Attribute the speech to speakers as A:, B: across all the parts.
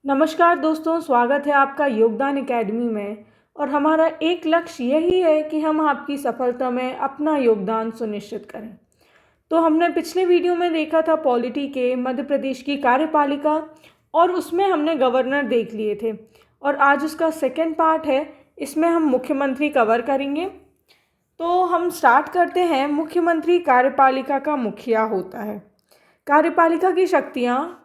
A: नमस्कार दोस्तों, स्वागत है आपका योगदान एकेडमी में। और हमारा एक लक्ष्य यही है कि हम आपकी सफलता में अपना योगदान सुनिश्चित करें। तो हमने पिछले वीडियो में देखा था पॉलिटी के मध्य प्रदेश की कार्यपालिका, और उसमें हमने गवर्नर देख लिए थे। और आज उसका सेकंड पार्ट है, इसमें हम मुख्यमंत्री कवर करेंगे। तो हम स्टार्ट करते हैं। मुख्यमंत्री कार्यपालिका का मुखिया होता है। कार्यपालिका की शक्तियाँ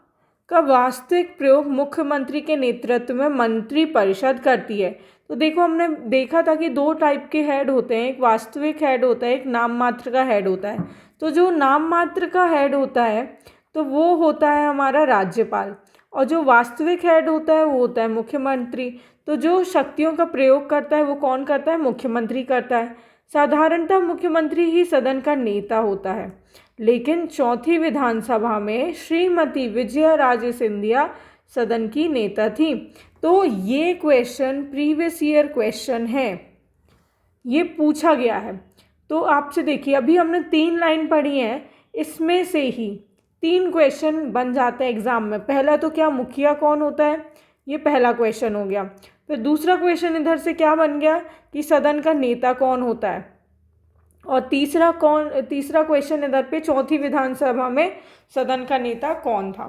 A: का वास्तविक प्रयोग मुख्यमंत्री के नेतृत्व में मंत्री परिषद करती है। तो देखो, हमने देखा था कि दो टाइप के हेड होते हैं, एक वास्तविक हेड होता है, एक नाम मात्र का हेड होता है। तो जो नाम मात्र का हेड होता है तो वो होता है हमारा राज्यपाल, और जो वास्तविक हेड होता है वो होता है मुख्यमंत्री। तो जो शक्तियों का प्रयोग करता है वो कौन करता है? मुख्यमंत्री करता है। साधारणतः मुख्यमंत्री ही सदन का नेता होता है, लेकिन चौथी विधानसभा में श्रीमती विजया राजे सिंधिया सदन की नेता थी। तो ये क्वेश्चन प्रीवियस ईयर क्वेश्चन है, ये पूछा गया है। तो आपसे देखिए, अभी हमने 3 लाइन पढ़ी हैं, इसमें से ही 3 क्वेश्चन बन जाते हैं एग्जाम में। पहला तो क्या, मुखिया कौन होता है, ये पहला क्वेश्चन हो गया। फिर दूसरा क्वेश्चन इधर से क्या बन गया कि सदन का नेता कौन होता है। और तीसरा क्वेश्चन इधर पे, चौथी विधानसभा में सदन का नेता कौन था।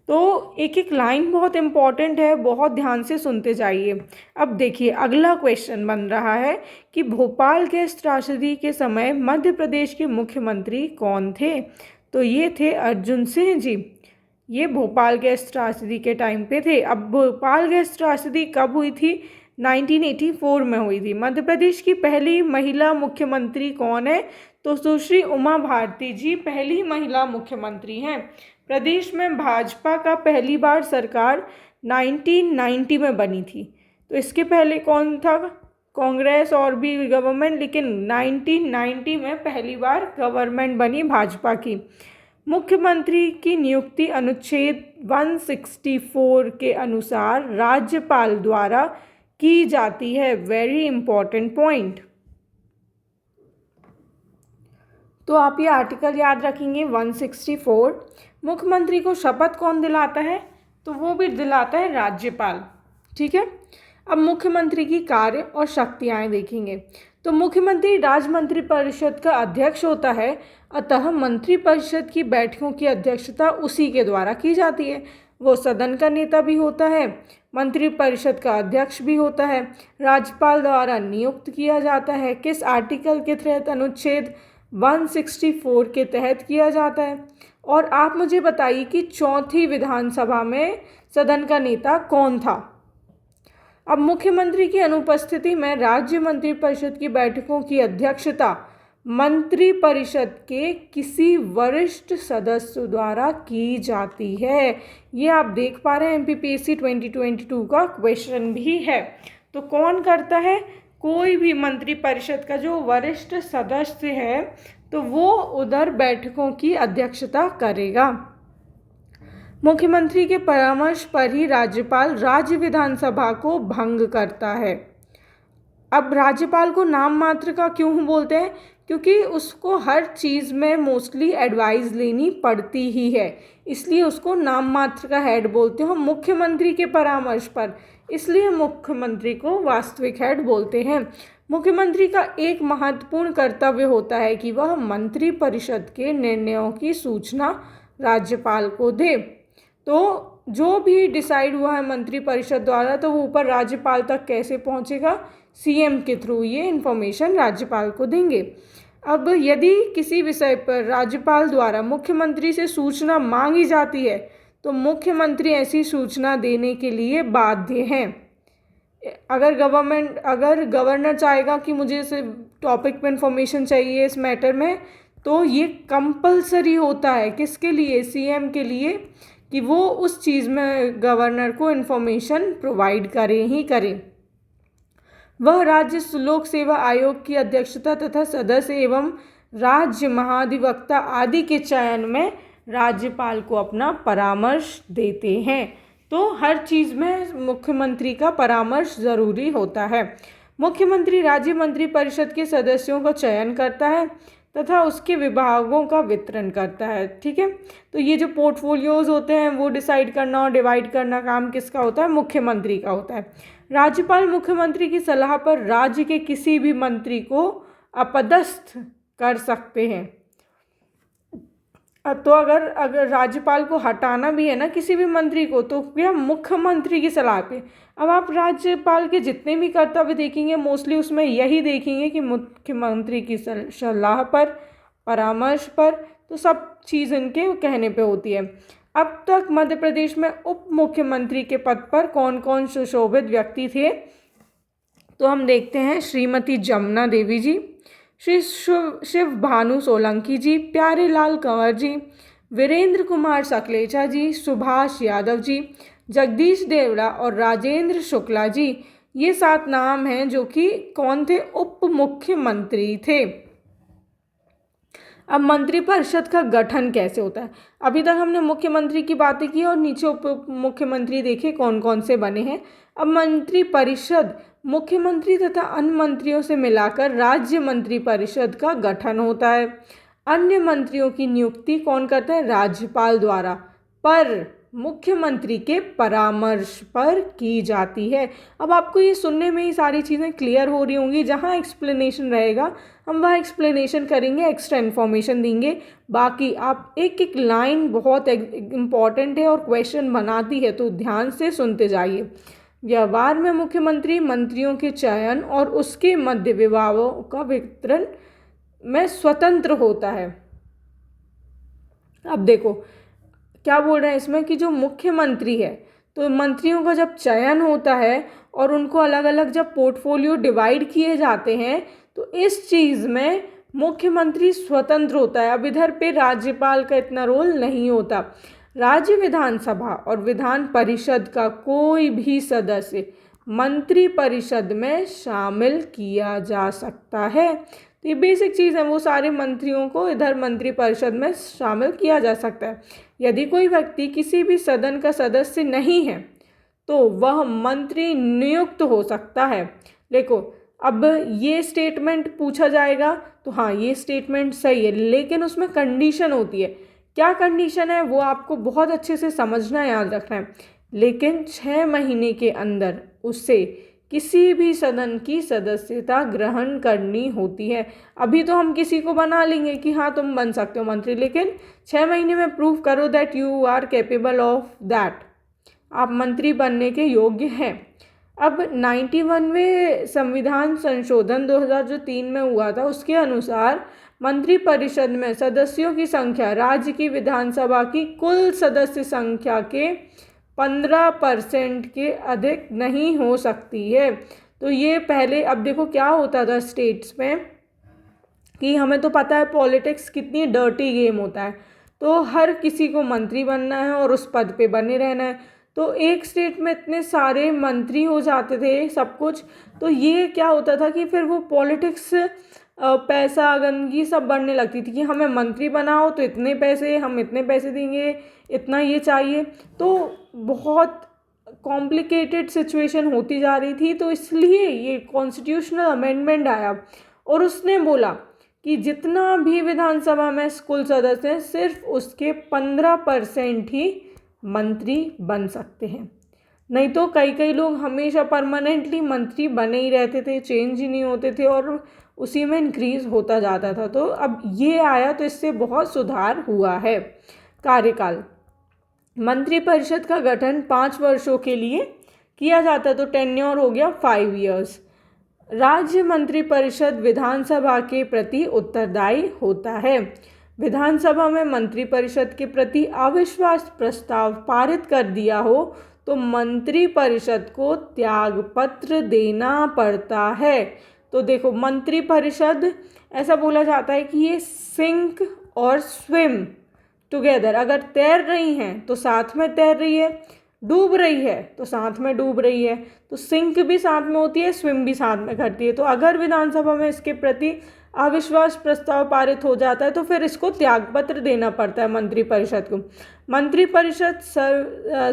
A: तो एक एक लाइन बहुत इंपॉर्टेंट है, बहुत ध्यान से सुनते जाइए। अब देखिए, अगला क्वेश्चन बन रहा है कि भोपाल गैस त्रासदी के समय मध्य प्रदेश के मुख्यमंत्री कौन थे। तो ये थे अर्जुन सिंह जी। ये भोपाल गैस त्रासदी के टाइम पे थे। अब भोपाल गैस त्रासदी कब हुई थी? 1984 में हुई थी। मध्य प्रदेश की पहली महिला मुख्यमंत्री कौन है? तो सुश्री उमा भारती जी पहली महिला मुख्यमंत्री हैं। प्रदेश में भाजपा का पहली बार सरकार 1990 में बनी थी। तो इसके पहले कौन था? कांग्रेस और भी गवर्नमेंट, लेकिन 1990 में पहली बार गवर्नमेंट बनी भाजपा की। मुख्यमंत्री की नियुक्ति अनुच्छेद 164 के अनुसार राज्यपाल द्वारा की जाती है। Very important point. तो आप ये आर्टिकल याद रखेंगे 164। मुख्यमंत्री को शपथ कौन दिलाता है? तो वो भी दिलाता है राज्यपाल। ठीक है। अब मुख्यमंत्री की कार्य और शक्तियाँ देखेंगे। तो मुख्यमंत्री राज्य मंत्रिपरिषद का अध्यक्ष होता है, अतः मंत्रिपरिषद की बैठकों की अध्यक्षता उसी के द्वारा की जाती है। वो सदन का नेता भी होता है, मंत्रिपरिषद का अध्यक्ष भी होता है, राज्यपाल द्वारा नियुक्त किया जाता है। किस आर्टिकल के तहत? अनुच्छेद 164 के तहत किया जाता है। और आप मुझे बताइए कि चौथी विधानसभा में सदन का नेता कौन था। अब मुख्यमंत्री की अनुपस्थिति में राज्य मंत्रिपरिषद की बैठकों की अध्यक्षता मंत्रिपरिषद के किसी वरिष्ठ सदस्य द्वारा की जाती है। ये आप देख पा रहे हैं, एमपीपीएससी 2022 का क्वेश्चन भी है। तो कौन करता है? कोई भी मंत्रिपरिषद का जो वरिष्ठ सदस्य है तो वो उधर बैठकों की अध्यक्षता करेगा। मुख्यमंत्री के परामर्श पर ही राज्यपाल राज्य विधानसभा को भंग करता है। अब राज्यपाल को नाम मात्र का क्यों बोलते हैं? क्योंकि उसको हर चीज़ में मोस्टली एडवाइस लेनी पड़ती ही है, इसलिए उसको नाम मात्र का हेड बोलते हैं। मुख्यमंत्री के परामर्श पर, इसलिए मुख्यमंत्री को वास्तविक हेड बोलते हैं। मुख्यमंत्री का एक महत्वपूर्ण कर्तव्य होता है कि वह मंत्रिपरिषद के निर्णयों की सूचना राज्यपाल को दे। तो जो भी डिसाइड हुआ है मंत्रिपरिषद द्वारा, तो वो ऊपर राज्यपाल तक कैसे पहुंचेगा? सीएम के थ्रू ये इन्फॉर्मेशन राज्यपाल को देंगे। अब यदि किसी विषय पर राज्यपाल द्वारा मुख्यमंत्री से सूचना मांगी जाती है तो मुख्यमंत्री ऐसी सूचना देने के लिए बाध्य हैं। अगर गवर्नर चाहेगा कि मुझे इस टॉपिक पे इन्फॉर्मेशन चाहिए इस मैटर में, तो ये कंपलसरी होता है। किसके लिए? सीएम के लिए, कि वो उस चीज़ में गवर्नर को इन्फॉर्मेशन प्रोवाइड करें ही करें। वह राज्य लोक सेवा आयोग की अध्यक्षता तथा सदस्य एवं राज्य महाधिवक्ता आदि के चयन में राज्यपाल को अपना परामर्श देते हैं। तो हर चीज़ में मुख्यमंत्री का परामर्श ज़रूरी होता है। मुख्यमंत्री राज्य मंत्रिपरिषद के सदस्यों का चयन करता है। तथा उसके विभागों का वितरण करता है। ठीक है, तो ये जो पोर्टफोलियोज होते हैं वो डिसाइड करना और डिवाइड करना काम किसका होता है? मुख्यमंत्री का होता है। राज्यपाल मुख्यमंत्री की सलाह पर राज्य के किसी भी मंत्री को अपदस्थ कर सकते हैं। तो अगर राज्यपाल को हटाना भी है ना किसी भी मंत्री को, तो क्या मुख्यमंत्री की सलाह पे। अब आप राज्यपाल के जितने भी कर्तव्य देखेंगे मोस्टली उसमें यही देखेंगे कि मुख्यमंत्री की सलाह पर, परामर्श पर, तो सब चीज़ इनके कहने पे होती है। अब तक मध्य प्रदेश में उप मुख्यमंत्री के पद पर कौन कौन सुशोभित व्यक्ति थे? तो हम देखते हैं श्रीमती जमुना देवी जी, श्री शिव भानु सोलंकी जी, प्यारेलाल कंवर जी, वीरेंद्र कुमार सकलेचा जी, सुभाष यादव जी, जगदीश देवड़ा और राजेंद्र शुक्ला जी। ये 7 नाम हैं जो कि कौन थे? उप मुख्यमंत्री थे। अब मंत्रिपरिषद का गठन कैसे होता है? अभी तक हमने मुख्यमंत्री की बातें की और नीचे उप मुख्यमंत्री देखे कौन कौन से बने हैं। अब मंत्रिपरिषद मुख्यमंत्री तथा अन्य मंत्रियों से मिलाकर राज्य मंत्रिपरिषद का गठन होता है। अन्य मंत्रियों की नियुक्ति कौन करता है? राज्यपाल द्वारा, पर मुख्यमंत्री के परामर्श पर की जाती है। अब आपको ये सुनने में ही सारी चीज़ें क्लियर हो रही होंगी। जहाँ एक्सप्लेनेशन रहेगा हम वहाँ एक्सप्लेनेशन करेंगे, एक्स्ट्रा इन्फॉर्मेशन देंगे। बाकी आप एक एक लाइन बहुत इम्पॉर्टेंट है और क्वेश्चन बनाती है, तो ध्यान से सुनते जाइए। व्यवहार में मुख्यमंत्री मंत्रियों के चयन और उसके मध्य विभागों का वितरण में स्वतंत्र होता है। अब देखो क्या बोल रहे हैं इसमें कि जो मुख्यमंत्री है, तो मंत्रियों का जब चयन होता है और उनको अलग अलग जब पोर्टफोलियो डिवाइड किए जाते हैं, तो इस चीज़ में मुख्यमंत्री स्वतंत्र होता है। अब इधर पे राज्यपाल का इतना रोल नहीं होता। राज्य विधानसभा और विधान परिषद का कोई भी सदस्य मंत्री परिषद में शामिल किया जा सकता है। तो ये बेसिक चीज़ है, वो सारे मंत्रियों को इधर मंत्री परिषद में शामिल किया जा सकता है। यदि कोई व्यक्ति किसी भी सदन का सदस्य नहीं है तो वह मंत्री नियुक्त हो सकता है। देखो अब ये स्टेटमेंट पूछा जाएगा तो हाँ ये स्टेटमेंट सही है, लेकिन उसमें कंडीशन होती है। क्या कंडीशन है वो आपको बहुत अच्छे से समझना, याद रखना है। लेकिन 6 महीने के अंदर उससे किसी भी सदन की सदस्यता ग्रहण करनी होती है। अभी तो हम किसी को बना लेंगे कि हाँ तुम बन सकते हो मंत्री, लेकिन 6 महीने में प्रूव करो that you are capable of that, आप मंत्री बनने के योग्य हैं। अब 91वें संविधान संशोधन 2003 में हुआ था, उसके अनुसार मंत्रिपरिषद में सदस्यों की संख्या राज्य की विधानसभा की कुल सदस्य संख्या के 15% के अधिक नहीं हो सकती है। तो ये पहले, अब देखो क्या होता था स्टेट्स में कि हमें तो पता है पॉलिटिक्स कितनी डर्टी गेम होता है, तो हर किसी को मंत्री बनना है और उस पद पे बने रहना है। तो एक स्टेट में इतने सारे मंत्री हो जाते थे सब कुछ, तो ये क्या होता था कि फिर वो पॉलिटिक्स पैसा गंदगी सब बढ़ने लगती थी कि हमें मंत्री बनाओ तो इतने पैसे, हम इतने पैसे देंगे, इतना ये चाहिए। तो बहुत कॉम्प्लिकेटेड सिचुएशन होती जा रही थी। तो इसलिए ये कॉन्स्टिट्यूशनल अमेंडमेंट आया और उसने बोला कि जितना भी विधानसभा में कुल सदस्य हैं सिर्फ उसके 15% ही मंत्री बन सकते हैं। नहीं तो कई लोग हमेशा परमानेंटली मंत्री बने ही रहते थे, चेंज ही नहीं होते थे और उसी में इंक्रीज होता जाता था। तो अब ये आया तो इससे बहुत सुधार हुआ है। कार्यकाल, मंत्रिपरिषद का गठन 5 वर्षों के लिए किया जाता है, तो टेन्योर हो गया 5 इयर्स। राज्य मंत्रिपरिषद विधानसभा के प्रति उत्तरदायी होता है। विधानसभा में मंत्रिपरिषद के प्रति अविश्वास प्रस्ताव पारित कर दिया हो तो मंत्रिपरिषद को त्यागपत्र देना पड़ता है। तो देखो मंत्रिपरिषद ऐसा बोला जाता है कि ये सिंक और स्विम टुगेदर, अगर तैर रही हैं तो साथ में तैर रही है, डूब रही है तो साथ में डूब रही है। तो सिंक भी साथ में होती है, स्विम भी साथ में करती है। तो अगर विधानसभा में इसके प्रति अविश्वास प्रस्ताव पारित हो जाता है तो फिर इसको त्यागपत्र देना पड़ता है मंत्रिपरिषद को। मंत्रिपरिषद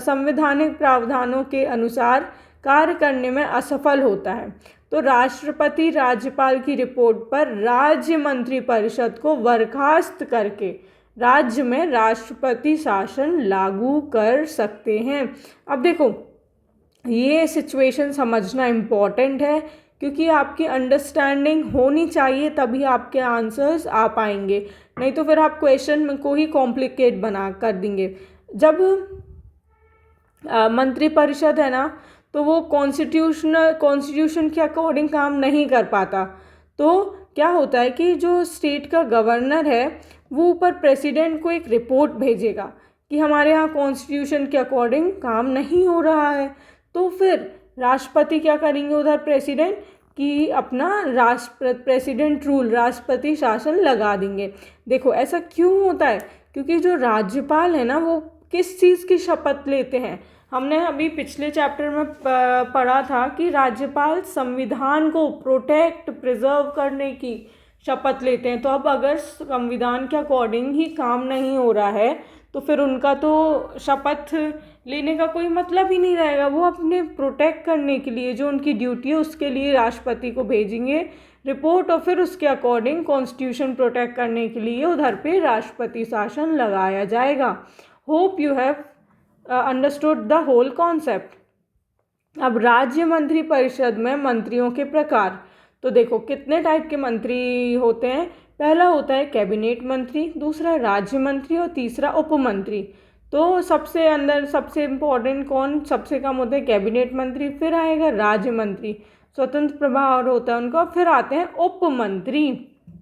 A: संवैधानिक प्रावधानों के अनुसार कार्य करने में असफल होता है तो राष्ट्रपति राज्यपाल की रिपोर्ट पर राज्य मंत्रिपरिषद को बर्खास्त करके राज्य में राष्ट्रपति शासन लागू कर सकते हैं। अब देखो, ये सिचुएशन समझना इम्पॉर्टेंट है, क्योंकि आपकी अंडरस्टैंडिंग होनी चाहिए, तभी आपके आंसर्स आ पाएंगे, नहीं तो फिर आप क्वेश्चन को ही कॉम्प्लिकेट बना कर देंगे। जब मंत्रिपरिषद है ना, तो वो कॉन्स्टिट्यूशन के अकॉर्डिंग काम नहीं कर पाता, तो क्या होता है कि जो स्टेट का गवर्नर है वो ऊपर प्रेसिडेंट को एक रिपोर्ट भेजेगा कि हमारे यहाँ कॉन्स्टिट्यूशन के अकॉर्डिंग काम नहीं हो रहा है। तो फिर राष्ट्रपति क्या करेंगे, उधर प्रेसिडेंट की अपना प्रेसिडेंट रूल, राष्ट्रपति शासन लगा देंगे। देखो ऐसा क्यों होता है, क्योंकि जो राज्यपाल है ना, वो किस चीज़ की शपथ लेते हैं। हमने अभी पिछले चैप्टर में पढ़ा था कि राज्यपाल संविधान को प्रोटेक्ट प्रिजर्व करने की शपथ लेते हैं। तो अब अगर संविधान के अकॉर्डिंग ही काम नहीं हो रहा है, तो फिर उनका तो शपथ लेने का कोई मतलब ही नहीं रहेगा। वो अपने प्रोटेक्ट करने के लिए जो उनकी ड्यूटी है उसके लिए राष्ट्रपति को भेजेंगे रिपोर्ट, और फिर उसके अकॉर्डिंग कॉन्स्टिट्यूशन प्रोटेक्ट करने के लिए उधर पे राष्ट्रपति शासन लगाया जाएगा। Hope you have understood the whole concept. अब राज्य मंत्रिपरिषद में मंत्रियों के प्रकार, तो देखो कितने टाइप के मंत्री होते हैं। पहला होता है कैबिनेट मंत्री, दूसरा राज्य मंत्री और तीसरा उप मंत्री। तो सबसे इम्पोर्टेंट कौन सबसे कम होते हैं, कैबिनेट मंत्री, फिर आएगा राज्य मंत्री, स्वतंत्र प्रभार होता है उनका, फिर आते हैं उप मंत्री।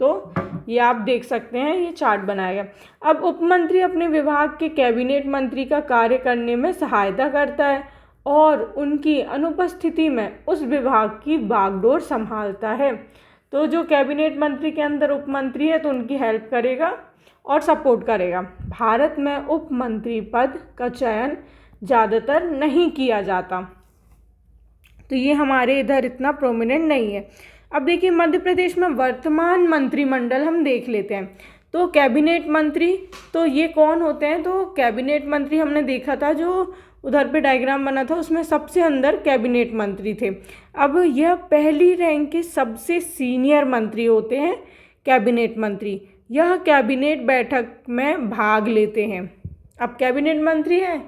A: तो ये आप देख सकते हैं, ये चार्ट बनाया गया। अब उप मंत्री अपने विभाग के कैबिनेट मंत्री का कार्य करने में सहायता करता है और उनकी अनुपस्थिति में उस विभाग की बागडोर संभालता है। तो जो कैबिनेट मंत्री के अंदर उप मंत्री है तो उनकी हेल्प करेगा और सपोर्ट करेगा। भारत में उप मंत्री पद का चयन ज़्यादातर नहीं किया जाता, तो ये हमारे इधर इतना प्रोमिनेंट नहीं है। अब देखिए मध्य प्रदेश में वर्तमान मंत्रिमंडल हम देख लेते हैं। तो कैबिनेट मंत्री, तो ये कौन होते हैं, तो कैबिनेट मंत्री हमने देखा था जो उधर पे डायग्राम बना था, उसमें सबसे अंदर कैबिनेट मंत्री थे। अब यह पहली रैंक के सबसे सीनियर मंत्री होते हैं कैबिनेट मंत्री। यह कैबिनेट बैठक में भाग लेते हैं। अब कैबिनेट मंत्री हैं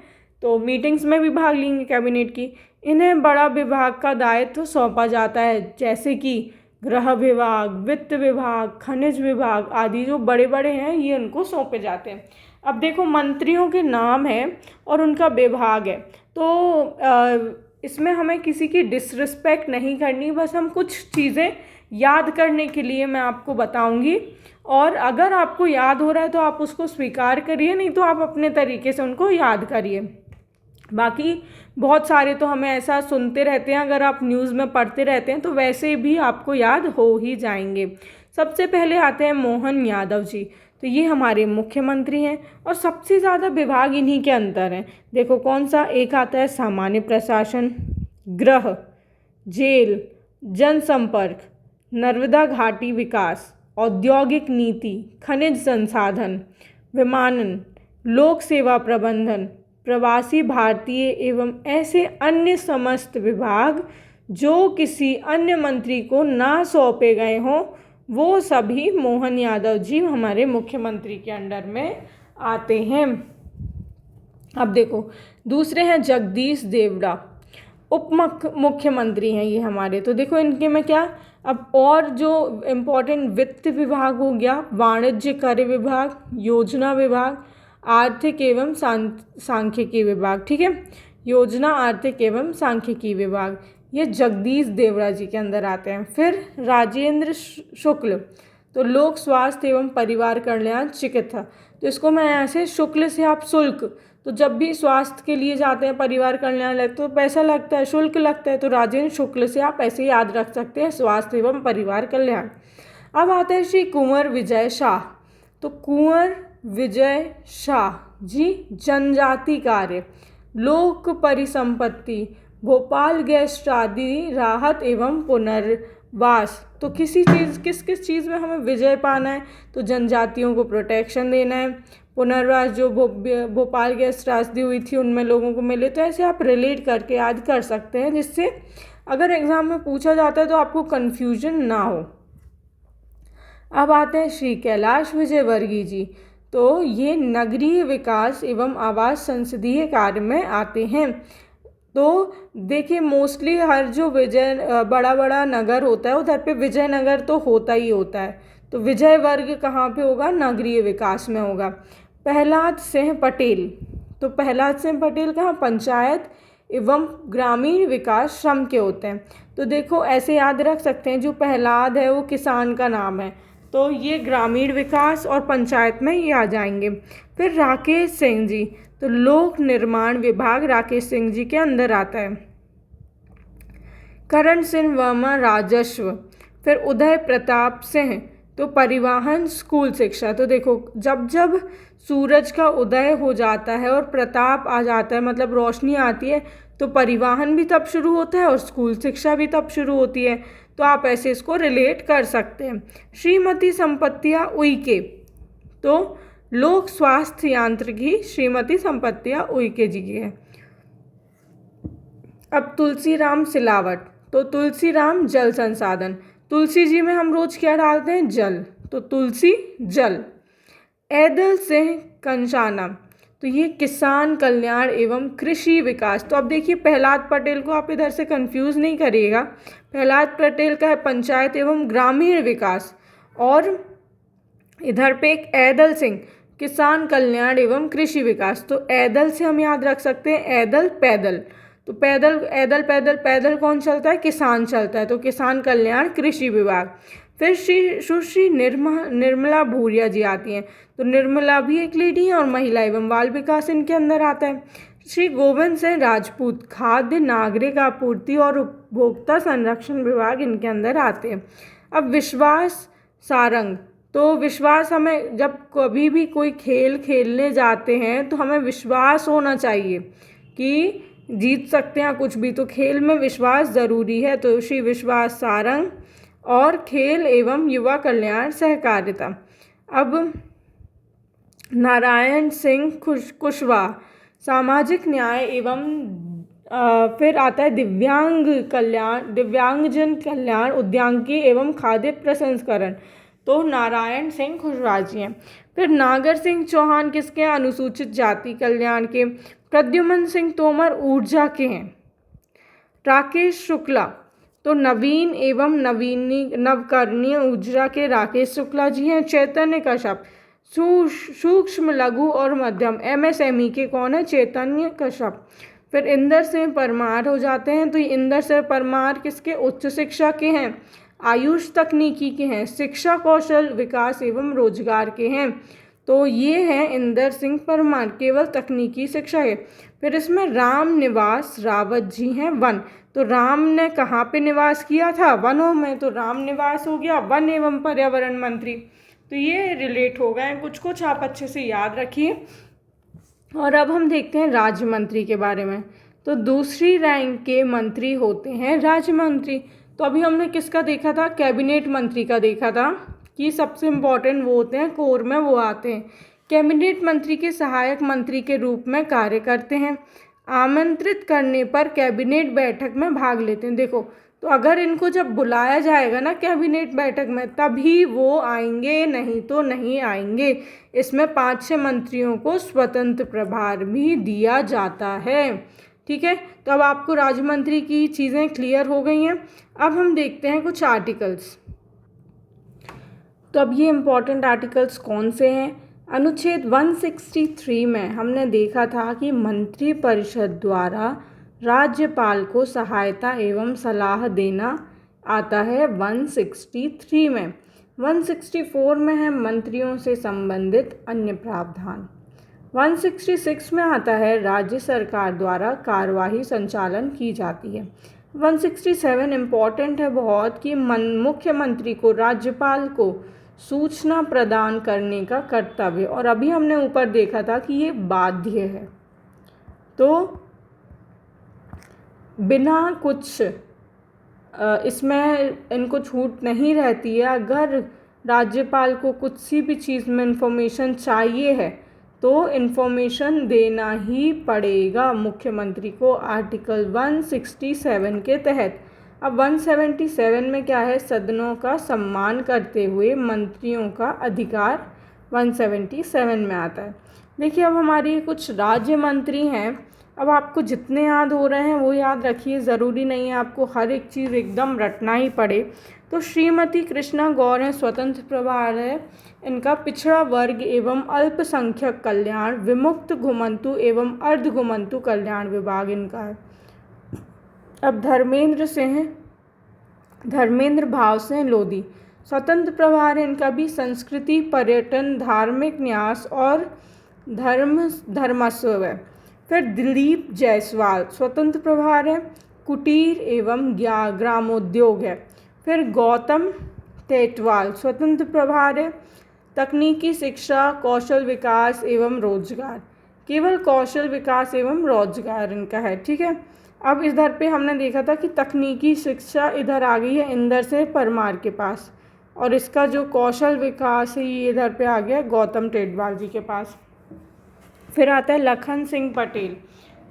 A: तो मीटिंग्स में भी भाग लेंगे कैबिनेट की। इन्हें बड़ा विभाग का दायित्व सौंपा जाता है, जैसे कि गृह विभाग, वित्त विभाग, खनिज विभाग आदि जो बड़े बड़े हैं ये उनको सौंपे जाते हैं। अब देखो मंत्रियों के नाम है और उनका विभाग है, तो इसमें हमें किसी की डिसरिस्पेक्ट नहीं करनी, बस हम कुछ चीज़ें याद करने के लिए मैं आपको बताऊंगी, और अगर आपको याद हो रहा है तो आप उसको स्वीकार करिए, नहीं तो आप अपने तरीके से उनको याद करिए। बाकी बहुत सारे तो हमें ऐसा सुनते रहते हैं, अगर आप न्यूज़ में पढ़ते रहते हैं तो वैसे भी आपको याद हो ही जाएंगे। सबसे पहले आते हैं मोहन यादव जी, तो ये हमारे मुख्यमंत्री हैं और सबसे ज़्यादा विभाग इन्हीं के अंदर हैं। देखो कौन सा, एक आता है सामान्य प्रशासन, गृह, जेल, जनसंपर्क, नर्मदा घाटी विकास, औद्योगिक नीति, खनिज संसाधन, विमानन, लोक सेवा प्रबंधन, प्रवासी भारतीय एवं ऐसे अन्य समस्त विभाग जो किसी अन्य मंत्री को ना सौंपे गए हों, वो सभी मोहन यादव जी हमारे मुख्यमंत्री के अंडर में आते हैं। अब देखो दूसरे हैं जगदीश देवड़ा, उप मुख्यमंत्री हैं ये हमारे। तो देखो इनके में क्या, अब और जो इम्पोर्टेंट वित्त विभाग हो गया, वाणिज्य कर विभाग, योजना विभाग, आर्थिक एवं सांख्यिकी विभाग, ठीक है, योजना आर्थिक एवं सांख्यिकी विभाग, ये जगदीश देवड़ा जी के अंदर आते हैं। फिर राजेंद्र शुक्ल, तो लोक स्वास्थ्य एवं परिवार कल्याण चिकित्सा, तो इसको मैं ऐसे शुक्ल से आप शुल्क, तो जब भी स्वास्थ्य के लिए जाते हैं, परिवार कल्याण लगता है तो पैसा लगता है, शुल्क लगता है, तो राजेंद्र शुक्ल से आप ऐसे याद रख सकते हैं, स्वास्थ्य एवं परिवार कल्याण। अब आता है श्री कुंवर विजय शाह, तो कुंवर विजय शाह जी जनजाति कार्य, लोक परिसंपत्ति, भोपाल गैस आदि राहत एवं पुनर्वास, तो किस किस चीज़ में हमें विजय पाना है, तो जनजातियों को प्रोटेक्शन देना है, पुनर्वास जो भोपाल गैस त्रासदी हुई थी उनमें लोगों को मिले, तो ऐसे आप रिलेट करके याद कर सकते हैं, जिससे अगर एग्ज़ाम में पूछा जाता है तो आपको कन्फ्यूजन ना हो। अब आते हैं श्री कैलाश विजयवर्गीय जी। तो ये नगरीय विकास एवं आवास संसदीय कार्य में आते हैं। तो देखिए मोस्टली हर जो बड़ा बड़ा नगर होता है उधर पे विजयनगर तो होता ही होता है। तो विजय वर्ग कहाँ पे होगा? नगरीय विकास में होगा। प्रहलाद सिंह पटेल, तो प्रहलाद सिंह पटेल कहाँ? पंचायत एवं ग्रामीण विकास श्रम के होते हैं। तो देखो ऐसे याद रख सकते हैं, जो प्रहलाद है वो किसान का नाम है, तो ये ग्रामीण विकास और पंचायत में ये आ जाएंगे। फिर राकेश सिंह जी, तो लोक निर्माण विभाग राकेश सिंह जी के अंदर आता है। करण सिंह वर्मा राजस्व। फिर उदय प्रताप सिंह, तो परिवहन स्कूल शिक्षा। तो देखो जब जब सूरज का उदय हो जाता है और प्रताप आ जाता है, मतलब रोशनी आती है, तो परिवहन भी तब शुरू होता है और स्कूल शिक्षा भी तब शुरू होती है। तो आप ऐसे इसको रिलेट कर सकते हैं। श्रीमती संपत्तियाँ उइके, तो लोक स्वास्थ्य यांत्रिकी श्रीमती संपत्तियाँ उइके जी की है। अब तुलसीराम सिलावट, तो तुलसीराम जल संसाधन। तुलसी जी में हम रोज क्या डालते हैं? जल, तो तुलसी जल। ऐदल सिंह कंचाना, तो ये किसान कल्याण एवं कृषि विकास। तो अब देखिए प्रहलाद पटेल को आप इधर से कंफ्यूज नहीं करिएगा। प्रहलाद पटेल का है पंचायत एवं ग्रामीण विकास, और इधर पे एक ऐदल सिंह किसान कल्याण एवं कृषि विकास। तो ऐदल से हम याद रख सकते हैं ऐदल पैदल, तो पैदल ऐदल पैदल, पैदल कौन चलता है? किसान चलता है, तो किसान कल्याण कृषि विभाग। फिर सुश्री निर्मला भूरिया जी आती हैं। तो निर्मला भी एक लेडी है और महिला एवं बाल विकास इनके अंदर आता है। श्री गोविंद सिंह राजपूत, खाद्य नागरिक आपूर्ति और उपभोक्ता संरक्षण विभाग इनके अंदर आते हैं। अब विश्वास सारंग, तो विश्वास, हमें जब कभी भी कोई खेल खेलने जाते हैं तो हमें विश्वास होना चाहिए कि जीत सकते हैं कुछ भी, तो खेल में विश्वास ज़रूरी है। तो श्री विश्वास सारंग, और खेल एवं युवा कल्याण सहकारिता। अब नारायण सिंह कुशवाहा, सामाजिक न्याय एवं फिर आता है दिव्यांगजन कल्याण उद्यानिकी एवं खाद्य प्रसंस्करण। तो नारायण सिंह कुशवाहा जी हैं। फिर नागर सिंह चौहान किसके? अनुसूचित जाति कल्याण के। प्रद्युमन सिंह तोमर ऊर्जा के हैं। राकेश शुक्ला, तो नवीन एवं नवकरणीय ऊर्जा के राकेश शुक्ला जी हैं। चैतन्य कश्यप, सूक्ष्म लघु और मध्यम MSME के कौन है? चैतन्य कश्यप। फिर इंदर सिंह परमार हो जाते हैं। तो इंदर सिंह परमार किसके? उच्च शिक्षा के हैं। आयुष तकनीकी के हैं। शिक्षा कौशल विकास एवं रोजगार के हैं। तो ये हैं इंदर सिंह परमार, केवल तकनीकी शिक्षा है। फिर इसमें राम निवास रावत जी हैं वन। तो राम ने कहाँ पे निवास किया था? वनों में, तो राम निवास हो गया वन एवं पर्यावरण मंत्री। तो ये रिलेट हो गए, कुछ कुछ आप अच्छे से याद रखिए। और अब हम देखते हैं राज्य मंत्री के बारे में। तो दूसरी रैंक के मंत्री होते हैं राज्य मंत्री। तो अभी हमने किसका देखा था? कैबिनेट मंत्री का देखा था कि सबसे इम्पोर्टेंट वो होते हैं, कोर में वो आते हैं। कैबिनेट मंत्री के सहायक मंत्री के रूप में कार्य करते हैं। आमंत्रित करने पर कैबिनेट बैठक में भाग लेते हैं। देखो, तो अगर इनको जब बुलाया जाएगा ना कैबिनेट बैठक में, तभी वो आएंगे, नहीं तो नहीं आएंगे। इसमें 5-6 मंत्रियों को स्वतंत्र प्रभार भी दिया जाता है। ठीक है, तो अब आपको राज्य मंत्री की चीज़ें क्लियर हो गई हैं। अब हम देखते हैं कुछ आर्टिकल्स। तो अब ये इम्पॉर्टेंट आर्टिकल्स कौन से हैं? अनुच्छेद 163 में हमने देखा था कि मंत्रिपरिषद द्वारा राज्यपाल को सहायता एवं सलाह देना आता है 163 में। 164 में है मंत्रियों से संबंधित अन्य प्रावधान। 166 में आता है राज्य सरकार द्वारा कार्यवाही संचालन की जाती है। 167 इम्पॉर्टेंट है बहुत कि मुख्यमंत्री को राज्यपाल को सूचना प्रदान करने का कर्तव्य, और अभी हमने ऊपर देखा था कि ये बाध्य है। तो बिना कुछ इसमें इनको छूट नहीं रहती है। अगर राज्यपाल को कुछ सी भी चीज़ में इंफॉर्मेशन चाहिए है तो इंफॉर्मेशन देना ही पड़ेगा मुख्यमंत्री को आर्टिकल 167 के तहत। अब 177 में क्या है, सदनों का सम्मान करते हुए मंत्रियों का अधिकार 177 में आता है। देखिए अब हमारी कुछ राज्य मंत्री हैं, अब आपको जितने याद हो रहे हैं वो याद रखिए, ज़रूरी नहीं है आपको हर एक चीज़ एकदम रटना ही पड़े। तो श्रीमती कृष्णा गौर हैं, स्वतंत्र प्रभार है इनका पिछड़ा वर्ग एवं अल्पसंख्यक कल्याण, विमुक्त घुमंतु एवं अर्ध घुमंतु कल्याण विभाग इनका है। अब धर्मेंद्र भाव सिंह लोधी, स्वतंत्र प्रभार है इनका भी संस्कृति, पर्यटन, धार्मिक न्यास और धर्मस्व है। फिर दिलीप जायसवाल, स्वतंत्र प्रभार है कुटीर एवं ग्रामोद्योग है। फिर गौतम टेटवाल, स्वतंत्र प्रभार है तकनीकी शिक्षा, कौशल विकास एवं रोजगार, केवल कौशल विकास एवं रोजगार इनका है, ठीक है। अब इधर पे हमने देखा था कि तकनीकी शिक्षा इधर आ गई है इंदर से परमार के पास, और इसका जो कौशल विकास है ये इधर पे आ गया गौतम टेटवाल जी के पास। फिर आता है लखन सिंह पटेल,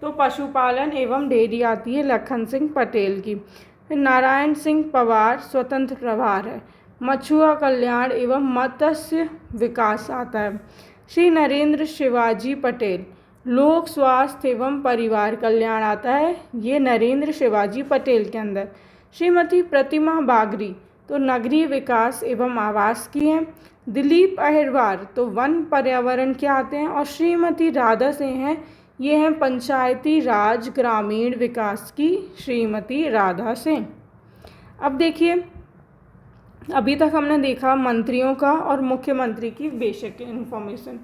A: तो पशुपालन एवं डेयरी आती है लखन सिंह पटेल की। फिर नारायण सिंह पवार, स्वतंत्र प्रभार है मछुआ कल्याण एवं मत्स्य विकास आता है। श्री नरेंद्र शिवाजी पटेल, लोक स्वास्थ्य एवं परिवार कल्याण आता है, ये नरेंद्र शिवाजी पटेल के अंदर। श्रीमती प्रतिमा बागरी, तो नगरीय विकास एवं आवास की हैं। दिलीप अहिरवार, तो वन पर्यावरण के आते हैं। और श्रीमती राधा सिंह हैं, ये हैं पंचायती राज ग्रामीण विकास की श्रीमती राधा सिंह। अब देखिए अभी तक हमने देखा मंत्रियों का और मुख्यमंत्री की बेसिक इन्फॉर्मेशन।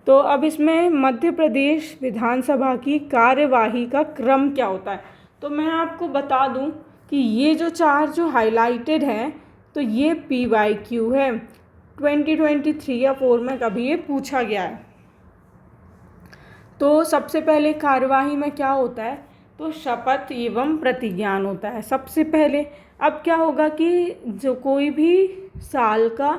A: तो अब इसमें मध्य प्रदेश विधानसभा की कार्यवाही का क्रम क्या होता है, तो मैं आपको बता दूं कि ये जो चार जो हाईलाइटेड हैं तो ये PYQ है, 2023 या 4 में कभी ये पूछा गया है। तो सबसे पहले कार्यवाही में क्या होता है, तो शपथ एवं प्रतिज्ञान होता है सबसे पहले। अब क्या होगा कि जो कोई भी साल का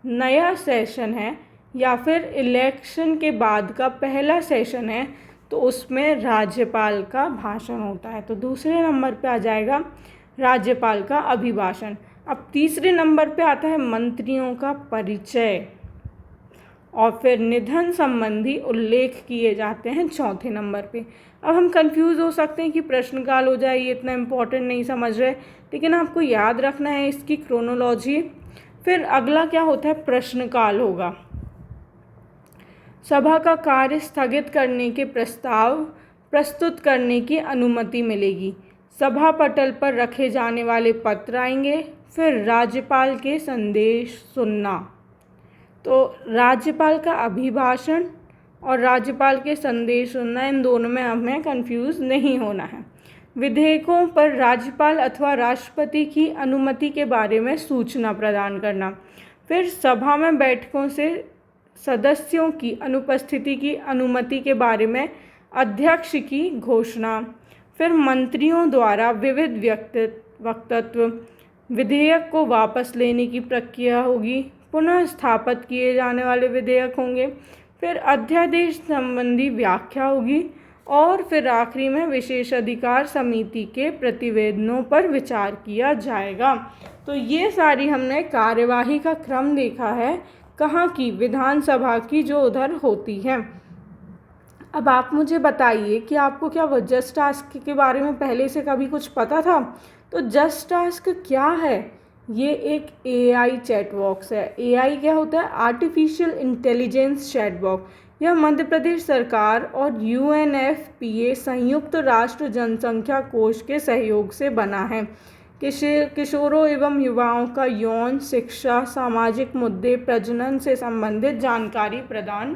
A: नया सेशन है या फिर इलेक्शन के बाद का पहला सेशन है तो उसमें राज्यपाल का भाषण होता है। तो दूसरे नंबर पे आ जाएगा राज्यपाल का अभिभाषण। अब तीसरे नंबर पे आता है मंत्रियों का परिचय, और फिर निधन संबंधी उल्लेख किए जाते हैं चौथे नंबर पे। अब हम कंफ्यूज हो सकते हैं कि प्रश्नकाल हो जाए, ये इतना इम्पोर्टेंट नहीं समझ रहे, लेकिन आपको याद रखना है इसकी क्रोनोलॉजी। फिर अगला क्या होता है, प्रश्नकाल होगा। सभा का कार्य स्थगित करने के प्रस्ताव प्रस्तुत करने की अनुमति मिलेगी। सभा पटल पर रखे जाने वाले पत्र आएंगे। फिर राज्यपाल के संदेश सुनना, तो राज्यपाल का अभिभाषण और राज्यपाल के संदेश सुनना, इन दोनों में हमें कंफ्यूज नहीं होना है। विधेयकों पर राज्यपाल अथवा राष्ट्रपति की अनुमति के बारे में सूचना प्रदान करना। फिर सभा में बैठकों से सदस्यों की अनुपस्थिति की अनुमति के बारे में अध्यक्ष की घोषणा। फिर मंत्रियों द्वारा विविध वक्तव्य, विधेयक को वापस लेने की प्रक्रिया होगी, पुनः स्थापित किए जाने वाले विधेयक होंगे। फिर अध्यादेश संबंधी व्याख्या होगी, और फिर आखिरी में विशेषाधिकार समिति के प्रतिवेदनों पर विचार किया जाएगा। तो ये सारी हमने कार्यवाही का क्रम देखा है, कहाँ की, विधानसभा की जो उधर होती है। अब आप मुझे बताइए कि आपको क्या वो जस्ट टास्क के बारे में पहले से कभी कुछ पता था? तो जस्ट टास्क क्या है? ये एक AI चैट बॉक्स है। AI क्या होता है? Artificial intelligence chat box. यह मध्य प्रदेश सरकार और UNFPA संयुक्त राष्ट्र जनसंख्या कोष के सहयोग से बना है। किशोरों एवं युवाओं का यौन शिक्षा, सामाजिक मुद्दे, प्रजनन से संबंधित जानकारी प्रदान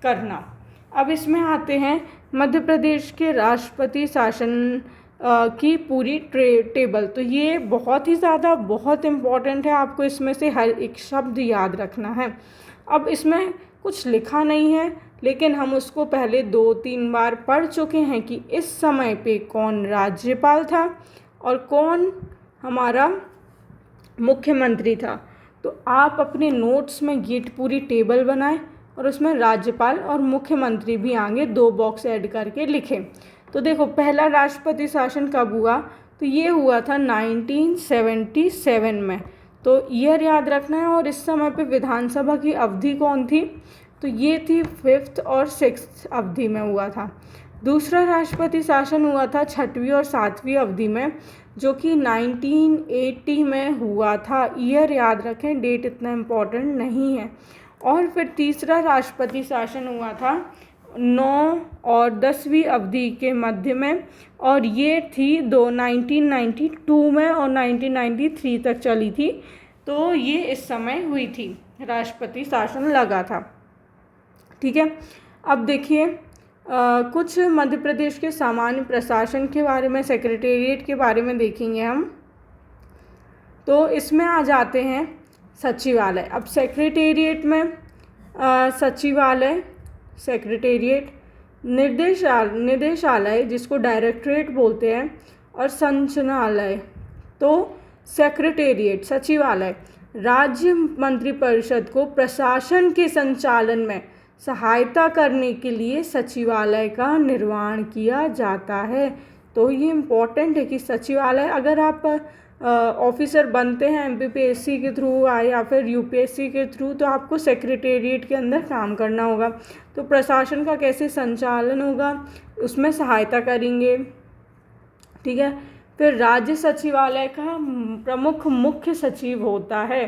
A: करना। अब इसमें आते हैं मध्य प्रदेश के राष्ट्रपति शासन की पूरी टेबल। तो ये बहुत ही ज़्यादा बहुत इम्पॉर्टेंट है, आपको इसमें से हर एक शब्द याद रखना है। अब इसमें कुछ लिखा नहीं है, लेकिन हम उसको पहले 2-3 बार पढ़ चुके हैं कि इस समय पे कौन राज्यपाल था और कौन हमारा मुख्यमंत्री था। तो आप अपने नोट्स में ये पूरी टेबल बनाएं और उसमें राज्यपाल और मुख्यमंत्री भी आगे 2 बॉक्स ऐड करके लिखें। तो देखो, पहला राष्ट्रपति शासन कब हुआ? तो ये हुआ था 1977 में। तो ईयर याद रखना है। और इस समय पे विधानसभा की अवधि कौन थी, तो ये थी 5th और 6th अवधि में हुआ था। दूसरा राष्ट्रपति शासन हुआ था 6वीं और 7वीं अवधि में, जो कि 1980 में हुआ था। ईयर याद रखें, डेट इतना इम्पोर्टेंट नहीं है। और फिर तीसरा राष्ट्रपति शासन हुआ था 9 और 10वीं अवधि के मध्य में, और ये थी 1992 में और 1993 तक चली थी। तो ये इस समय हुई थी, राष्ट्रपति शासन लगा था। ठीक है, अब देखिए कुछ मध्य प्रदेश के सामान्य प्रशासन के बारे में, सेक्रेटेरिएट के बारे में देखेंगे हम। तो इसमें आ जाते हैं सचिवालय। अब सेक्रेटेरिएट में सचिवालय, सेक्रेटेरिएट, निदेशालय जिसको डायरेक्टरेट बोलते हैं, और संचालनालय। तो सेक्रेटेरिएट, सचिवालय, राज्य मंत्रिपरिषद को प्रशासन के संचालन में सहायता करने के लिए सचिवालय का निर्माण किया जाता है। तो ये इम्पोर्टेंट है कि सचिवालय, अगर आप ऑफिसर बनते हैं MPPSC के थ्रू या फिर UPSC के थ्रू, तो आपको सेक्रेटेरिएट के अंदर काम करना होगा। तो प्रशासन का कैसे संचालन होगा, उसमें सहायता करेंगे। ठीक है, फिर राज्य सचिवालय का प्रमुख मुख्य सचिव होता है।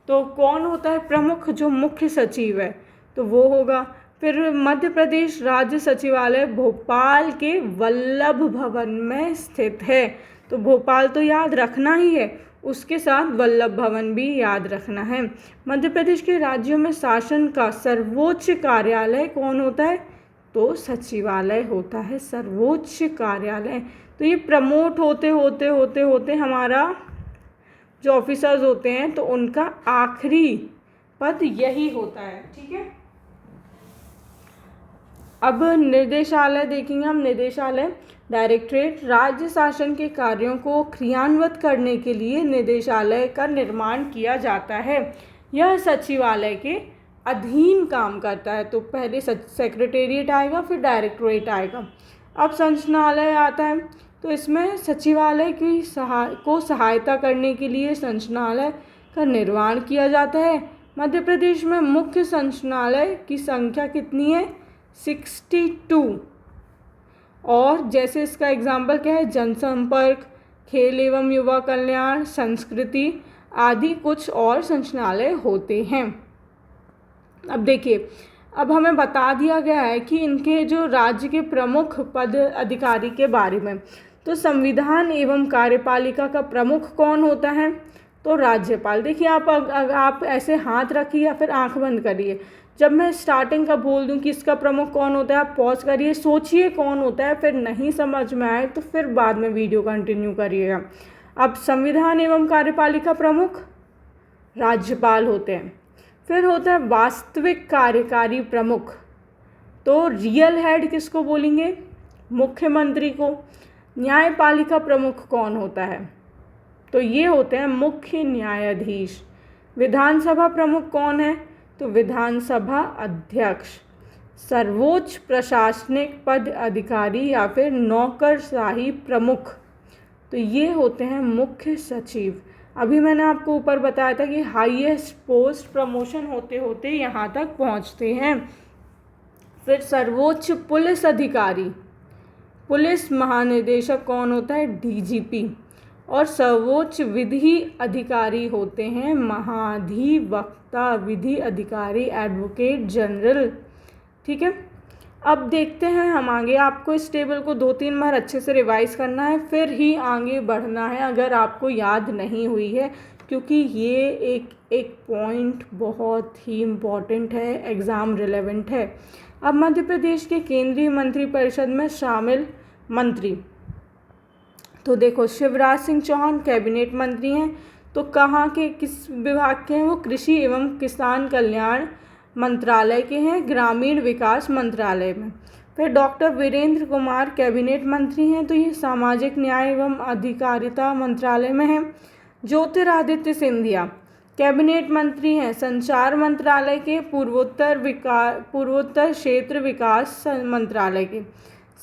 A: तो कौन होता है प्रमुख, जो मुख्य सचिव है, तो वो होगा। फिर मध्य प्रदेश राज्य सचिवालय भोपाल के वल्लभ भवन में स्थित है। तो भोपाल तो याद रखना ही है, उसके साथ वल्लभ भवन भी याद रखना है। मध्य प्रदेश के राज्यों में शासन का सर्वोच्च कार्यालय कौन होता है, तो सचिवालय होता है, सर्वोच्च कार्यालय। तो ये प्रमोट होते होते होते होते हमारा जो ऑफिसर्स होते हैं, तो उनका आखिरी पद यही होता है। ठीक है, अब निर्देशालय देखेंगे हम। निर्देशालय, डायरेक्टरेट, राज्य शासन के कार्यों को क्रियान्वित करने के लिए निर्देशालय का निर्माण किया जाता है। यह सचिवालय के अधीन काम करता है। तो पहले सेक्रेटेरिएट आएगा, फिर डायरेक्टरेट आएगा। अब संचालनालय आता है, तो इसमें सचिवालय की सहायता करने के लिए संचालनालय का निर्माण किया जाता है। मध्य प्रदेश में मुख्य संचालनालय की संख्या कितनी है, 62। और जैसे इसका एग्जाम्पल क्या है, जनसंपर्क, खेल एवं युवा कल्याण, संस्कृति आदि कुछ और संचालनालय होते हैं। अब देखिए, अब हमें बता दिया गया है कि इनके जो राज्य के प्रमुख पद अधिकारी के बारे में। तो संविधान एवं कार्यपालिका का प्रमुख कौन होता है, तो राज्यपाल। देखिए, आप ऐसे हाथ रखिए या फिर आंख बंद करिए। जब मैं स्टार्टिंग का बोल दूं कि इसका प्रमुख कौन होता है, आप पॉज करिए, सोचिए कौन होता है, फिर नहीं समझ में आए तो फिर बाद में वीडियो कंटिन्यू करिएगा। अब संविधान एवं कार्यपालिका प्रमुख राज्यपाल होते हैं। फिर होता है वास्तविक कार्यकारी प्रमुख। तो रियल हेड किसको बोलेंगे, मुख्यमंत्री को। न्यायपालिका प्रमुख कौन होता है, तो ये होते हैं मुख्य न्यायाधीश। विधानसभा प्रमुख कौन है, तो विधानसभा अध्यक्ष। सर्वोच्च प्रशासनिक पद अधिकारी या फिर नौकरशाही प्रमुख, तो ये होते हैं मुख्य सचिव। अभी मैंने आपको ऊपर बताया था कि हाईएस्ट पोस्ट प्रमोशन होते होते यहाँ तक पहुँचते हैं। फिर सर्वोच्च पुलिस अधिकारी, पुलिस महानिदेशक कौन होता है, DGP। और सर्वोच्च विधि अधिकारी होते हैं महाधिवक्ता, विधि अधिकारी, एडवोकेट जनरल। ठीक है, अब देखते हैं हम आगे। आपको इस टेबल को 2-3 बार अच्छे से रिवाइज करना है, फिर ही आगे बढ़ना है अगर आपको याद नहीं हुई है, क्योंकि ये एक पॉइंट बहुत ही इम्पॉर्टेंट है, एग्ज़ाम रिलेवेंट है। अब मध्य प्रदेश के केंद्रीय मंत्रिपरिषद में शामिल मंत्री, तो देखो शिवराज सिंह चौहान कैबिनेट मंत्री हैं। तो कहाँ के, किस विभाग के हैं वो, कृषि एवं किसान कल्याण मंत्रालय के हैं, ग्रामीण विकास मंत्रालय में। फिर डॉक्टर वीरेंद्र कुमार कैबिनेट मंत्री हैं, तो ये सामाजिक न्याय एवं अधिकारिता मंत्रालय में हैं। ज्योतिरादित्य सिंधिया कैबिनेट मंत्री हैं, संचार मंत्रालय के, पूर्वोत्तर क्षेत्र विकास मंत्रालय के।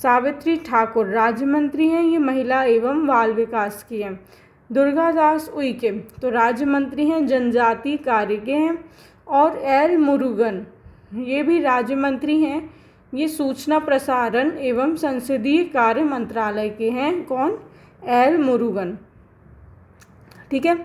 A: सावित्री ठाकुर राज्य मंत्री हैं, ये महिला एवं बाल विकास की हैं। दुर्गा दास उइके तो राज्य मंत्री हैं, जनजाति कार्य के हैं। और एल मुरुगन ये भी राज्य मंत्री हैं, ये सूचना प्रसारण एवं संसदीय कार्य मंत्रालय के हैं। कौन? एल मुरुगन। ठीक है,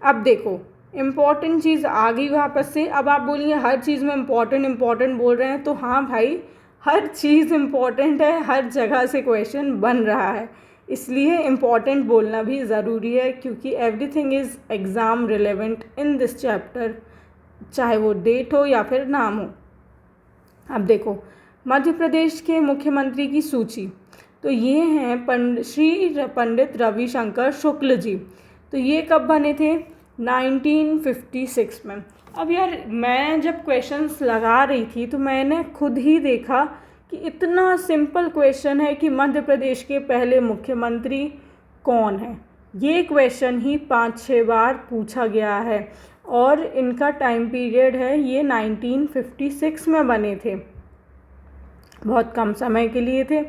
A: अब देखो इम्पॉर्टेंट चीज़ आ गई वापस से। अब आप बोलिए हर चीज़ में इम्पॉर्टेंट बोल रहे हैं, तो हाँ भाई हर चीज़ इम्पॉर्टेंट है, हर जगह से क्वेश्चन बन रहा है, इसलिए इम्पॉर्टेंट बोलना भी ज़रूरी है, क्योंकि everything is exam relevant in this chapter, चाहे वो डेट हो या फिर नाम हो। अब देखो मध्य प्रदेश के मुख्यमंत्री की सूची, तो ये हैं श्री पंडित रविशंकर शुक्ल जी। तो ये कब बने थे? 1956 में। अब यार मैं जब क्वेश्चंस लगा रही थी तो मैंने खुद ही देखा कि इतना सिंपल क्वेश्चन है कि मध्य प्रदेश के पहले मुख्यमंत्री कौन है। ये क्वेश्चन ही 5-6 बार पूछा गया है और इनका टाइम पीरियड है, ये 1956 में बने थे, बहुत कम समय के लिए थे।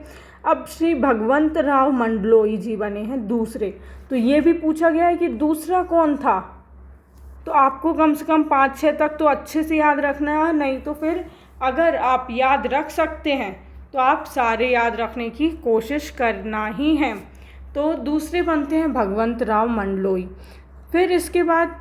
A: अब श्री भगवंत राव मंडलोई जी बने हैं दूसरे। तो ये भी पूछा गया है कि दूसरा कौन था, तो आपको कम से कम 5-6 तक तो अच्छे से याद रखना है, नहीं तो फिर अगर आप याद रख सकते हैं तो आप सारे याद रखने की कोशिश करना ही है। तो दूसरे बनते हैं भगवंत राव मंडलोई। फिर इसके बाद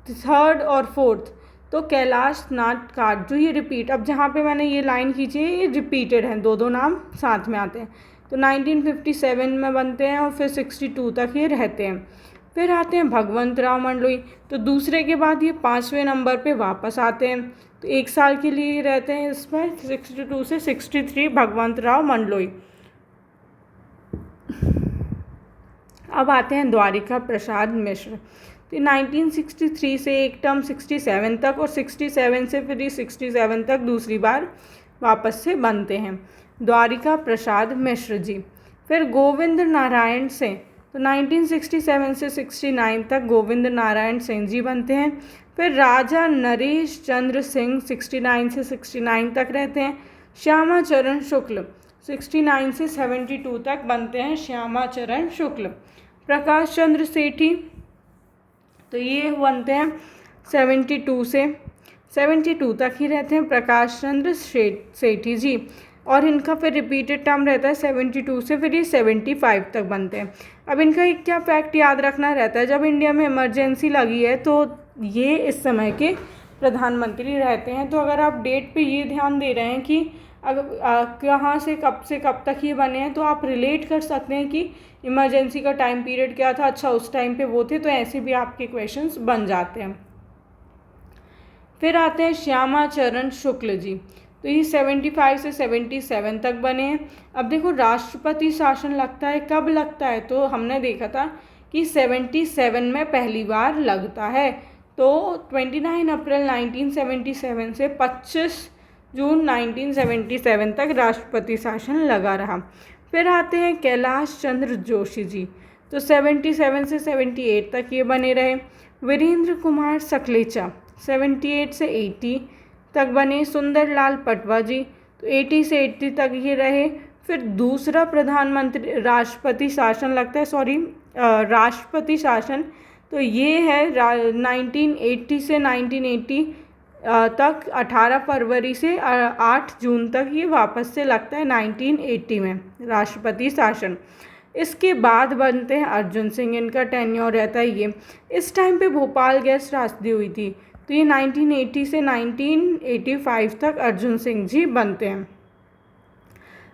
A: थर्ड और फोर्थ तो कैलाश नाथ काट, जो ये रिपीट, अब जहाँ पे मैंने ये लाइन खींची है ये रिपीटेड हैं, दो नाम साथ में आते हैं। तो 1957 में बनते हैं और फिर 62 तक ये रहते हैं। फिर आते हैं भगवंत राव मंडलोई, तो दूसरे के बाद ये 5वें नंबर पे वापस आते हैं, तो 1 साल के लिए रहते हैं इसमें, 62 से 63 भगवंत राव मंडलोई। अब आते हैं द्वारिका प्रसाद मिश्र, तो 1963 से एक टर्म 67 तक और 67 से फिर 67 तक दूसरी बार वापस से बनते हैं, द्वारिका प्रसाद मिश्र जी। फिर गोविंद नारायण सिंह, तो 1967 से 69 तक गोविंद नारायण सिंह जी बनते हैं। फिर राजा नरेश चंद्र सिंह 69 से 69 तक रहते हैं। श्यामा चरण शुक्ल 69 से 72 तक बनते हैं, श्यामा चरण शुक्ल। प्रकाश चंद्र सेठी, तो ये बनते हैं 72 से 72 तक ही रहते हैं, प्रकाश चंद्र सेठी जी। और इनका फिर रिपीटेड टर्म रहता है 72 से फिर ये 75 तक बनते हैं। अब इनका एक क्या फैक्ट याद रखना रहता है, जब इंडिया में इमरजेंसी लगी है तो ये इस समय के प्रधानमंत्री रहते हैं। तो अगर आप डेट पे ये ध्यान दे रहे हैं कि अगर कहाँ से कब तक ये बने हैं, तो आप रिलेट कर सकते हैं कि इमरजेंसी का टाइम पीरियड क्या था, अच्छा उस टाइम पे वो थे, तो ऐसे भी आपके क्वेश्चंस बन जाते हैं। फिर आते हैं श्यामा चरण शुक्ल जी, तो ये 75 से 77 तक बने हैं। अब देखो राष्ट्रपति शासन लगता है, कब लगता है, तो हमने देखा था कि 77 में पहली बार लगता है, तो 29 अप्रैल 1977 से 25 जून 1977 तक राष्ट्रपति शासन लगा रहा। फिर आते हैं कैलाश चंद्र जोशी जी, तो 77 से 78 तक ये बने रहे। वीरेंद्र कुमार सकलेचा 78 से 80 तक बने। सुंदरलाल पटवा जी, तो 80 से 80 तक ये रहे। फिर दूसरा प्रधानमंत्री राष्ट्रपति शासन लगता है, राष्ट्रपति शासन, तो ये है 1980 से 1980 तक 18 फरवरी से 8 जून तक ये वापस से लगता है 1980 में राष्ट्रपति शासन। इसके बाद बनते हैं अर्जुन सिंह, इनका टेन्योर रहता है ये। इस टाइम पे भोपाल गैस त्रासदी हुई थी, तो ये 1980 से 1985 तक अर्जुन सिंह जी बनते हैं।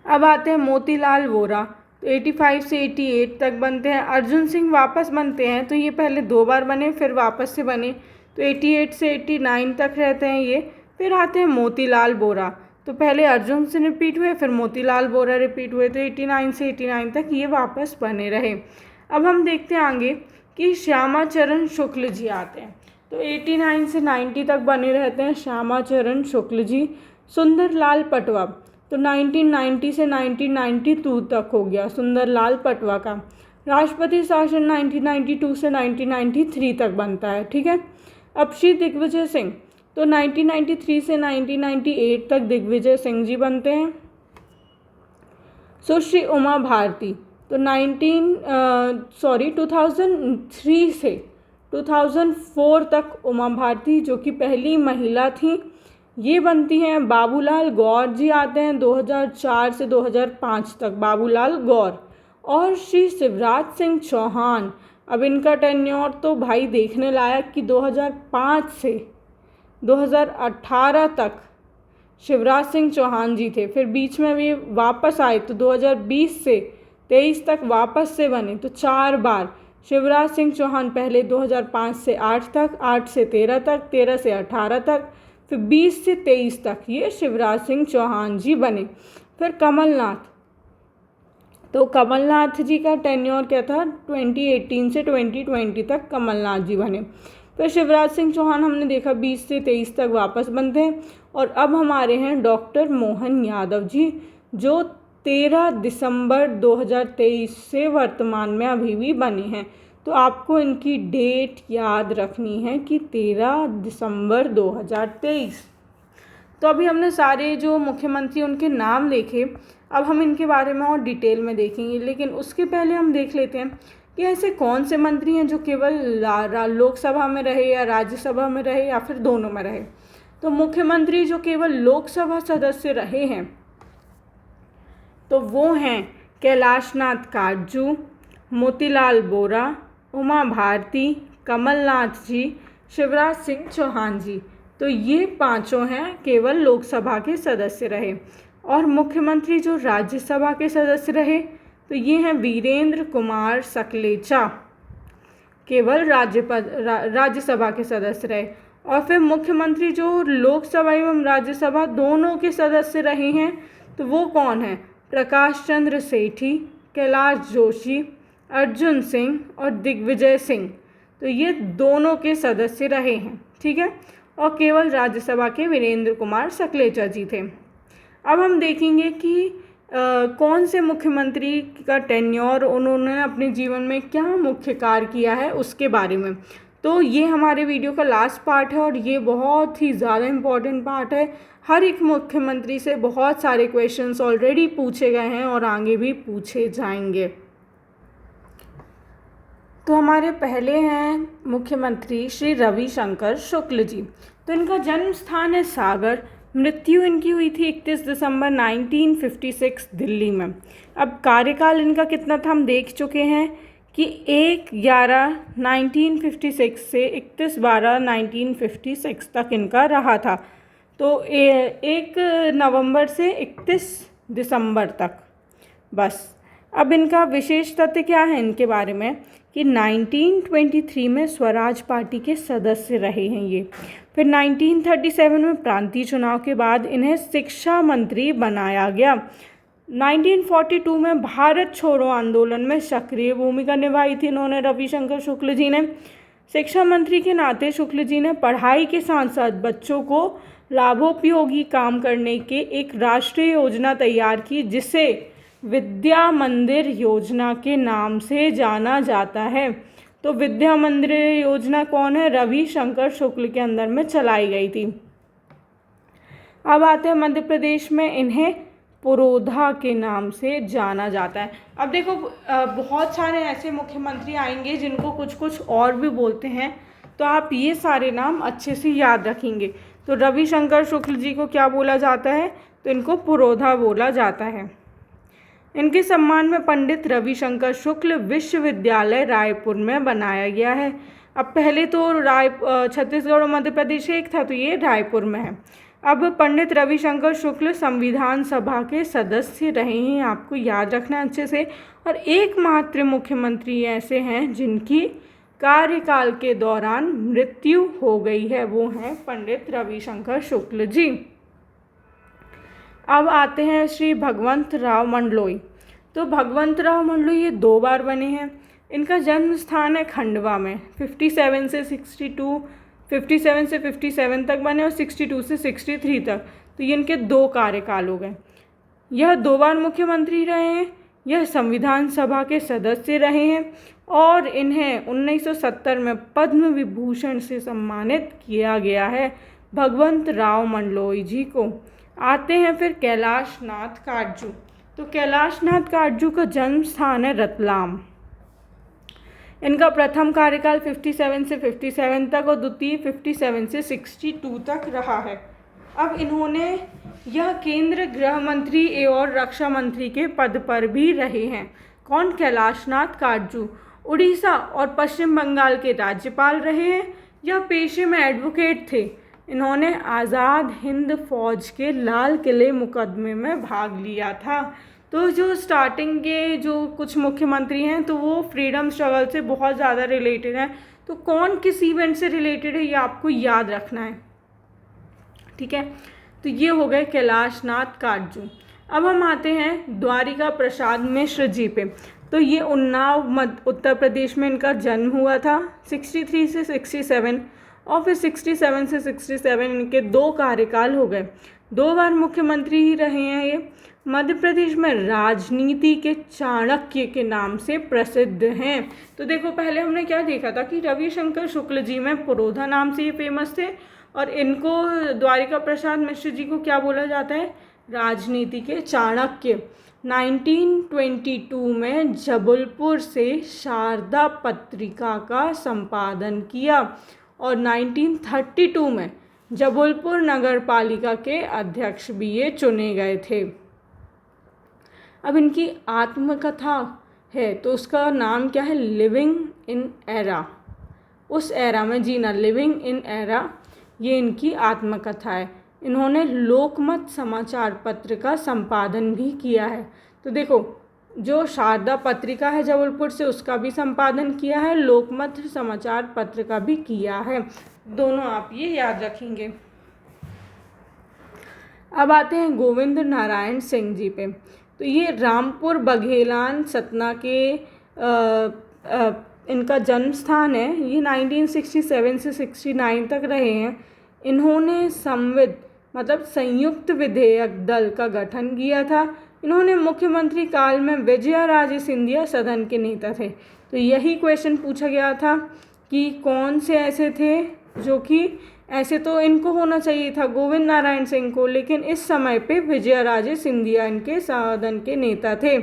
A: अब आते हैं मोतीलाल वोरा, तो 85 से 88 तक बनते हैं। अर्जुन सिंह वापस बनते हैं, तो ये पहले 2 बार बने फिर वापस से बने, तो 88 से 89 तक रहते हैं ये। फिर आते हैं मोतीलाल वोरा, तो पहले अर्जुन सिंह रिपीट हुए फिर मोतीलाल वोरा रिपीट हुए, तो 89 से 89 तक ये वापस बने रहे। अब हम देखते हैं आगे कि श्यामा चरण शुक्ल जी आते हैं, तो 89 से 90 तक बने रहते हैं श्यामा चरण शुक्ल जी। सुंदरलाल पटवा, तो 1990 से 1992 तक हो गया सुंदरलाल पटवा का। राष्ट्रपति शासन 1992 से 1993 तक बनता है, ठीक है। अब श्री दिग्विजय सिंह, तो 1993 से 1998 तक दिग्विजय सिंह जी बनते हैं। सुश्री उमा भारती, तो 2003 से 2004 तक उमा भारती जो कि पहली महिला थी ये बनती हैं। बाबूलाल गौर जी आते हैं 2004 से 2005 तक, बाबूलाल गौर। और श्री शिवराज सिंह चौहान, अब इनका टेन्योर तो भाई देखने लायक कि 2005 से 2018 तक शिवराज सिंह चौहान जी थे, फिर बीच में भी वापस आए तो 2020 से 23 तक वापस से बने, तो 4 बार शिवराज सिंह चौहान पहले 2005 से 8 तक, 8 से 13 तक, 13 से 18 तक, फिर 20 से 23 तक ये शिवराज सिंह चौहान जी बने। फिर कमलनाथ, तो कमलनाथ जी का टेन्योर क्या था, 2018 से 2020 तक कमलनाथ जी बने। फिर शिवराज सिंह चौहान हमने देखा 20 से 23 तक वापस बनते हैं। और अब हमारे हैं डॉक्टर मोहन यादव जी जो 13 दिसंबर 2023 से वर्तमान में अभी भी बने हैं। तो आपको इनकी डेट याद रखनी है कि 13 दिसंबर 2023। तो अभी हमने सारे जो मुख्यमंत्री उनके नाम देखे, अब हम इनके बारे में और डिटेल में देखेंगे, लेकिन उसके पहले हम देख लेते हैं कि ऐसे कौन से मंत्री हैं जो केवल लोकसभा में रहे या राज्यसभा में रहे या फिर दोनों में रहे। तो मुख्यमंत्री जो केवल लोकसभा सदस्य रहे हैं तो वो हैं कैलाशनाथ काटजू, मोतीलाल बोरा, उमा भारती, कमलनाथ जी, शिवराज सिंह चौहान जी। तो ये पांचों हैं केवल लोकसभा के सदस्य रहे। और मुख्यमंत्री जो राज्यसभा के सदस्य रहे तो ये हैं वीरेंद्र कुमार सकलेचा, केवल राज्यसभा के सदस्य रहे। और फिर मुख्यमंत्री जो लोकसभा एवं राज्यसभा दोनों के सदस्य रहे हैं तो वो कौन है, प्रकाश चंद्र सेठी, कैलाश जोशी, अर्जुन सिंह और दिग्विजय सिंह। तो ये दोनों के सदस्य रहे हैं, ठीक है। और केवल राज्यसभा के वीरेंद्र कुमार सकलेचा जी थे। अब हम देखेंगे कि कौन से मुख्यमंत्री का टेन्योर, उन्होंने अपने जीवन में क्या मुख्य कार्य किया है उसके बारे में। तो ये हमारे वीडियो का लास्ट पार्ट है और ये बहुत ही ज़्यादा इम्पॉर्टेंट पार्ट है। हर एक मुख्यमंत्री से बहुत सारे क्वेश्चंस ऑलरेडी पूछे गए हैं और आगे भी पूछे जाएंगे। तो हमारे पहले हैं मुख्यमंत्री श्री रविशंकर शुक्ल जी। तो इनका जन्म स्थान है सागर, मृत्यु इनकी हुई थी 31 दिसंबर 1956 दिल्ली में। अब कार्यकाल इनका कितना था हम देख चुके हैं कि 1/11/1956 से 31/12/1956 तक इनका रहा था। तो 1 नवंबर से 31 दिसंबर तक बस। अब इनका विशेष तथ्य क्या है इनके बारे में कि 1923 में स्वराज पार्टी के सदस्य रहे हैं ये। फिर 1937 में प्रांतीय चुनाव के बाद इन्हें शिक्षा मंत्री बनाया गया। 1942 में भारत छोड़ो आंदोलन में सक्रिय भूमिका निभाई थी इन्होंने, रविशंकर शुक्ल जी ने। शिक्षा मंत्री के नाते शुक्ल जी ने पढ़ाई के साथ साथ बच्चों को लाभोपयोगी काम करने के एक राष्ट्रीय योजना तैयार की जिसे विद्या मंदिर योजना के नाम से जाना जाता है। तो विद्या मंदिर योजना कौन है, रविशंकर शुक्ल के अंदर में चलाई गई थी। अब आते हैं मध्य प्रदेश में, इन्हें पुरोधा के नाम से जाना जाता है। अब देखो बहुत सारे ऐसे मुख्यमंत्री आएंगे जिनको कुछ कुछ और भी बोलते हैं, तो आप ये सारे नाम अच्छे से याद रखेंगे। तो रविशंकर शुक्ल जी को क्या बोला जाता है, तो इनको पुरोधा बोला जाता है। इनके सम्मान में पंडित रविशंकर शुक्ल विश्वविद्यालय रायपुर में बनाया गया है। अब पहले तो छत्तीसगढ़ और मध्य प्रदेश एक था, तो ये रायपुर में है। अब पंडित रविशंकर शुक्ल संविधान सभा के सदस्य रहे हैं, आपको याद रखना अच्छे से। और एकमात्र मुख्यमंत्री ऐसे हैं जिनकी कार्यकाल के दौरान मृत्यु हो गई है, वो हैं पंडित रविशंकर शुक्ल जी। अब आते हैं श्री भगवंत राव मंडलोई। तो भगवंत राव मंडलोई ये 2 बार बने हैं। इनका जन्म स्थान है खंडवा में। 57 से 57 तक बने और 62 से 63 तक। तो ये इनके 2 कार्यकाल हो गए। यह 2 बार मुख्यमंत्री रहे हैं, यह संविधान सभा के सदस्य रहे हैं और इन्हें 1970 में पद्म विभूषण से सम्मानित किया गया है, भगवंत राव मंडलोई जी को। आते हैं फिर कैलाश नाथ काटजू। तो कैलाशनाथ काटजू का जन्म स्थान है रतलाम। इनका प्रथम कार्यकाल 57 से 57 तक और द्वितीय 57 से 62 तक रहा है। अब इन्होंने यह केंद्र गृह मंत्री और रक्षा मंत्री के पद पर भी रहे हैं। कौन? कैलाशनाथ काटजू। उड़ीसा और पश्चिम बंगाल के राज्यपाल रहे हैं। यह पेशे में एडवोकेट थे। इन्होंने आज़ाद हिंद फौज के लाल किले मुकदमे में भाग लिया था। तो जो स्टार्टिंग के जो कुछ मुख्यमंत्री हैं तो वो फ्रीडम स्ट्रगल से बहुत ज़्यादा रिलेटेड हैं। तो कौन किस इवेंट से रिलेटेड है ये आपको याद रखना है, ठीक है। तो ये हो गए कैलाशनाथ काटजू। अब हम आते हैं द्वारिका प्रसाद मिश्र जी पे। तो ये उन्नाव उत्तर प्रदेश में इनका जन्म हुआ था 63 से 67 और फिर 67 से 67 इनके 2 कार्यकाल हो गए। 2 बार मुख्यमंत्री ही रहे हैं ये। मध्य प्रदेश में राजनीति के चाणक्य के नाम से प्रसिद्ध हैं। तो देखो पहले हमने क्या देखा था कि रविशंकर शुक्ल जी में पुरोधा नाम से ये फेमस थे और इनको द्वारिका प्रसाद मिश्र जी को क्या बोला जाता है? राजनीति के चाणक्य। 1922 में जबलपुर से शारदा पत्रिका का संपादन किया और 1932 में जबलपुर नगर पालिका के अध्यक्ष भी ये चुने गए थे। अब इनकी आत्मकथा है तो उसका नाम क्या है? Living in era. उस एरा में जीना, लिविंग इन एरा, ये इनकी आत्मकथा है। इन्होंने लोकमत समाचार पत्र का संपादन भी किया है। तो देखो जो शारदा पत्रिका है जबलपुर से उसका भी संपादन किया है, लोकमत समाचार पत्र का भी किया है। दोनों आप ये याद रखेंगे। अब आते हैं गोविंद नारायण सिंह जी पे। तो ये रामपुर बघेलान सतना के इनका जन्म स्थान है। ये 1967 से 69 तक रहे हैं। इन्होंने संविद मतलब संयुक्त विधेयक दल का गठन किया था। इन्होंने मुख्यमंत्री काल में विजयाराजे सिंधिया सदन के नेता थे। तो यही क्वेश्चन पूछा गया था कि कौन से ऐसे थे जो कि ऐसे तो इनको होना चाहिए था गोविंद नारायण सिंह को, लेकिन इस समय पे विजयाराजे सिंधिया इनके सदन के नेता थे।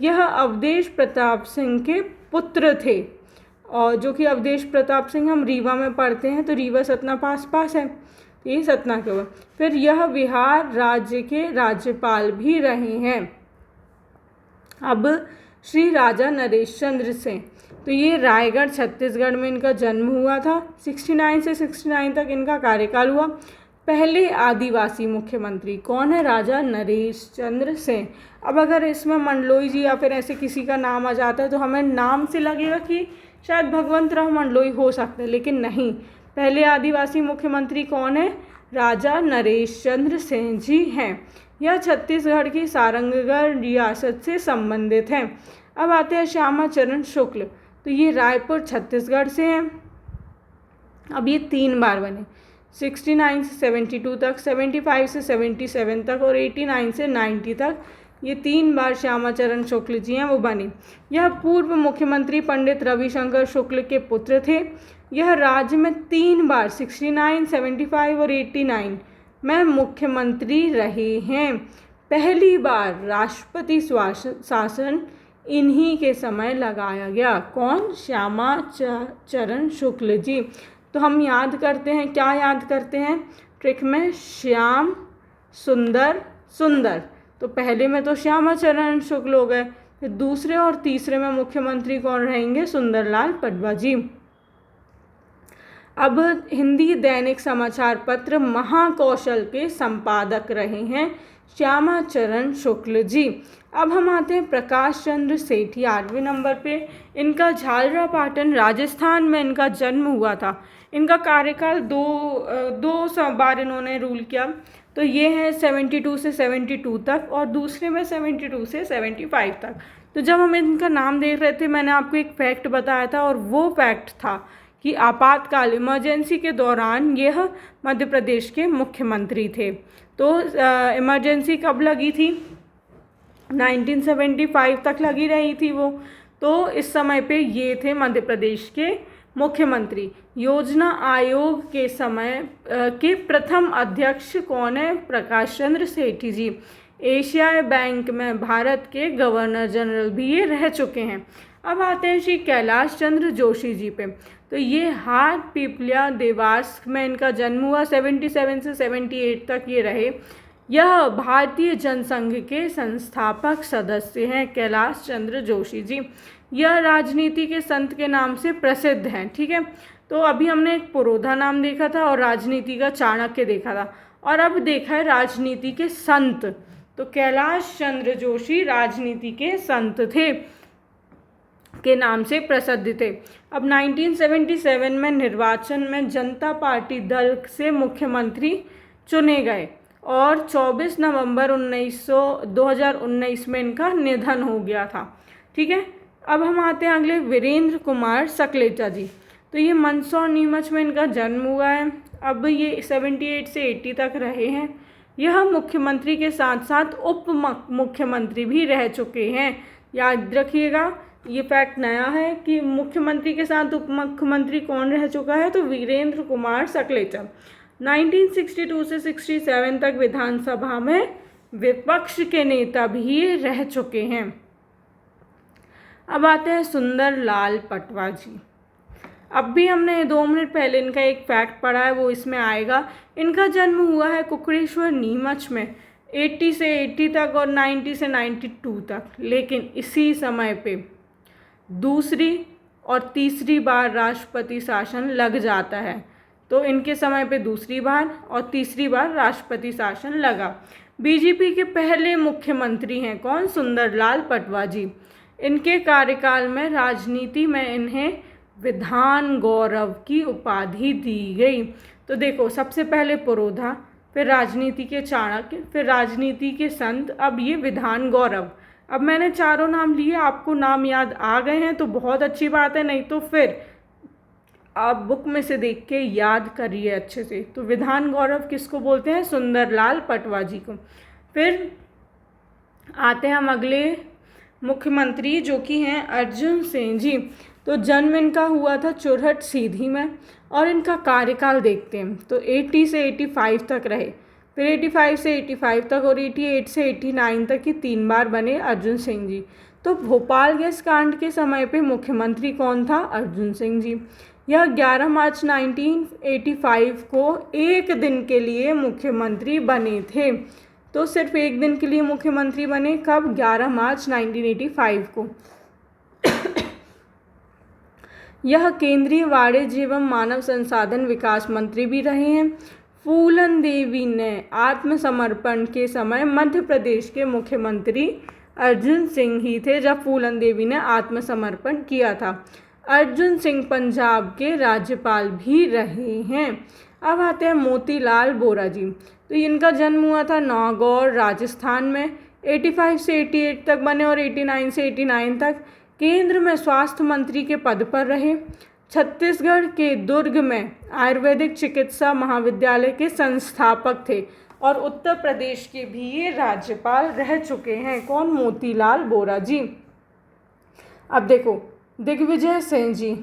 A: यह अवधेश प्रताप सिंह के पुत्र थे और जो कि अवधेश प्रताप सिंह हम रीवा में पढ़ते हैं, तो रीवा सतना पास है, ये सतना के हुआ। फिर यह बिहार राज्य के राज्यपाल भी रहे हैं। अब श्री राजा नरेश चंद्र सिंह, तो ये रायगढ़ छत्तीसगढ़ में इनका जन्म हुआ था। 69 से 69 तक इनका कार्यकाल हुआ। पहले आदिवासी मुख्यमंत्री कौन है? राजा नरेश चंद्र सिंह। अब अगर इसमें मंडलोई जी या फिर ऐसे किसी का नाम आ जाता है तो हमें नाम से लगेगा कि शायद भगवंत राव मंडलोई हो सकते हैं, लेकिन नहीं। पहले आदिवासी मुख्यमंत्री कौन है? राजा नरेश चंद्र सिंह जी हैं। यह छत्तीसगढ़ की सारंगगढ़ रियासत से संबंधित हैं। अब आते हैं श्यामा चरण शुक्ल, तो ये रायपुर छत्तीसगढ़ से हैं। अब ये 3 बार बने, 69 से 72 तक, 75 से 77 तक और 89 से 90 तक। ये 3 बार श्यामा चरण शुक्ल जी हैं वो बने। यह पूर्व मुख्यमंत्री पंडित रविशंकर शुक्ल के पुत्र थे। यह राज्य में 3 बार 69, 75 और 89 में मुख्यमंत्री रहे हैं। पहली बार राष्ट्रपति शासन इन्हीं के समय लगाया गया। कौन? श्यामा चरण शुक्ल जी। तो हम याद करते हैं, क्या याद करते हैं ट्रिक में? श्याम सुंदर सुंदर। तो पहले में तो श्यामा चरण शुक्ल हो गए, फिर दूसरे और तीसरे में मुख्यमंत्री कौन रहेंगे? सुंदरलाल पटवा जी। अब हिंदी दैनिक समाचार पत्र महाकौशल के संपादक रहे हैं श्यामा चरण शुक्ल जी। अब हम आते हैं प्रकाश चंद्र सेठ, 8वें नंबर पे। इनका झालरापाटन राजस्थान में इनका जन्म हुआ था। इनका कार्यकाल दो बार इन्होंने रूल किया। तो ये है 72 से 72 तक और दूसरे में 72 से 75 तक। तो जब हम इनका नाम देख रहे थे मैंने आपको एक फैक्ट बताया था और वो फैक्ट था कि आपातकाल इमरजेंसी के दौरान यह मध्य प्रदेश के मुख्यमंत्री थे। तो इमरजेंसी कब लगी थी? 1975 तक लगी रही थी वो। तो इस समय पे ये थे मध्य प्रदेश के मुख्यमंत्री। योजना आयोग के समय के प्रथम अध्यक्ष कौन है? प्रकाश चंद्र सेठी जी। एशियाई बैंक में भारत के गवर्नर जनरल भी ये रह चुके हैं। अब आते हैं श्री कैलाश चंद्र जोशी जी पे। तो ये हाट पीपल्या देवास में इनका जन्म हुआ, 77 से 78 तक ये रहे। यह भारतीय जनसंघ के संस्थापक सदस्य हैं कैलाश चंद्र जोशी जी। यह राजनीति के संत के नाम से प्रसिद्ध हैं। ठीक है, तो अभी हमने एक पुरोधा नाम देखा था और राजनीति का चाणक्य देखा था, और अब देखा है राजनीति के संत। तो कैलाश चंद्र जोशी राजनीति के संत थे के नाम से प्रसिद्ध थे। अब 1977 में निर्वाचन में जनता पार्टी दल से मुख्यमंत्री चुने गए और 24 नवंबर 2019 में इनका निधन हो गया था। ठीक है, अब हम आते हैं अगले, वीरेंद्र कुमार सकलेचा जी। तो ये मंदसौर नीमच में इनका जन्म हुआ है। अब ये 78 से 80 तक रहे हैं। यह मुख्यमंत्री के साथ साथ उप मुख्यमंत्री भी रह चुके हैं। याद रखिएगा, ये फैक्ट नया है कि मुख्यमंत्री के साथ उप मुख्यमंत्री कौन रह चुका है, तो वीरेंद्र कुमार सकलेचा। 1962 से 67 तक विधानसभा में विपक्ष के नेता भी रह चुके हैं। अब आते हैं सुंदर लाल पटवा जी। अब भी हमने 2 मिनट पहले इनका एक फैक्ट पढ़ा है, वो इसमें आएगा। इनका जन्म हुआ है कुकड़ेश्वर नीमच में 80 से 80 तक और 90 से 92 तक। लेकिन इसी समय पे दूसरी और तीसरी बार राष्ट्रपति शासन लग जाता है। तो इनके समय पे दूसरी बार और तीसरी बार राष्ट्रपति शासन लगा। बीजेपी के पहले मुख्यमंत्री हैं कौन? सुंदरलाल पटवा जी। इनके कार्यकाल में राजनीति में इन्हें विधान गौरव की उपाधि दी गई। तो देखो, सबसे पहले पुरोधा, फिर राजनीति के चाणक्य, फिर राजनीति के संत, अब ये विधान गौरव। अब मैंने चारों नाम लिए, आपको नाम याद आ गए हैं तो बहुत अच्छी बात है, नहीं तो फिर आप बुक में से देख के याद करिए अच्छे से। तो विधान गौरव किसको बोलते हैं? सुंदरलाल पटवा जी को। फिर आते हैं हम अगले मुख्यमंत्री जो कि हैं अर्जुन सिंह जी। तो जन्म इनका हुआ था चुरहट सीधी में और इनका कार्यकाल देखते हैं। तो 80 से 85 तक रहे, फिर 85 से 85 तक और 88 से 89 तक की 3 बार बने अर्जुन सिंह जी। तो भोपाल गैस कांड के समय पे मुख्यमंत्री कौन था? अर्जुन सिंह जी। यह 11 मार्च 1985 को एक दिन के लिए मुख्यमंत्री बने थे। तो सिर्फ एक दिन के लिए मुख्यमंत्री बने, कब? 11 मार्च 1985 को। यह केंद्रीय वाणिज्य एवं मानव संसाधन विकास मंत्री भी रहे हैं। फूलन देवी ने आत्मसमर्पण के समय मध्य प्रदेश के मुख्यमंत्री अर्जुन सिंह ही थे जब फूलन देवी ने आत्मसमर्पण किया था। अर्जुन सिंह पंजाब के राज्यपाल भी रहे हैं। अब आते हैं मोतीलाल वोरा जी। तो इनका जन्म हुआ था नागौर राजस्थान में, 85 से 88 तक बने और 89 से 89 तक केंद्र में स्वास्थ्य मंत्री के पद पर रहे। छत्तीसगढ़ के दुर्ग में आयुर्वेदिक चिकित्सा महाविद्यालय के संस्थापक थे और उत्तर प्रदेश के भी ये राज्यपाल रह चुके हैं। कौन? मोतीलाल वोरा जी। अब देखो, दिग्विजय सिंह जी।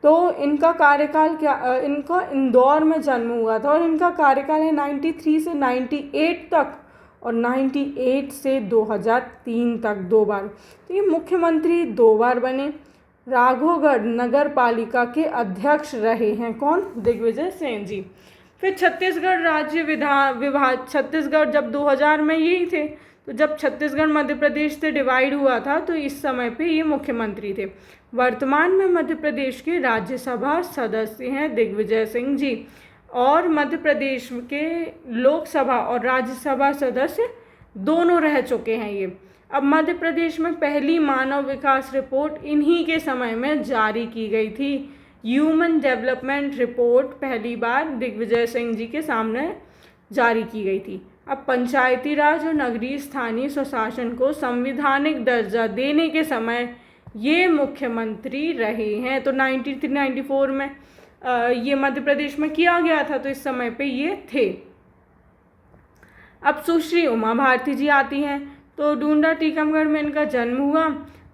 A: तो इनका कार्यकाल क्या? इनका इंदौर में जन्म हुआ था और इनका कार्यकाल है 93 से 98 तक और 98 से 2003 तक 2 बार। तो ये मुख्यमंत्री 2 बार बने। राघोगढ़ नगर पालिका के अध्यक्ष रहे हैं कौन? दिग्विजय सिंह जी। फिर छत्तीसगढ़ राज्य विभाग, छत्तीसगढ़ जब 2000 में यही थे, तो जब छत्तीसगढ़ मध्य प्रदेश से डिवाइड हुआ था तो इस समय पे ये मुख्यमंत्री थे। वर्तमान में मध्य प्रदेश के राज्यसभा सदस्य हैं दिग्विजय सिंह जी और मध्य प्रदेश के लोकसभा और राज्यसभा सदस्य दोनों रह चुके हैं ये। अब मध्य प्रदेश में पहली मानव विकास रिपोर्ट इन्हीं के समय में जारी की गई थी। ह्यूमन डेवलपमेंट रिपोर्ट पहली बार दिग्विजय सिंह जी के सामने जारी की गई थी। अब पंचायती राज और नगरीय स्थानीय स्वशासन को संवैधानिक दर्जा देने के समय ये मुख्यमंत्री रहे हैं। तो 93-94 में ये मध्य प्रदेश में किया गया था, तो इस समय पे ये थे। अब सुश्री उमा भारती जी आती हैं। तो डूंडा टीकमगढ़ में इनका जन्म हुआ।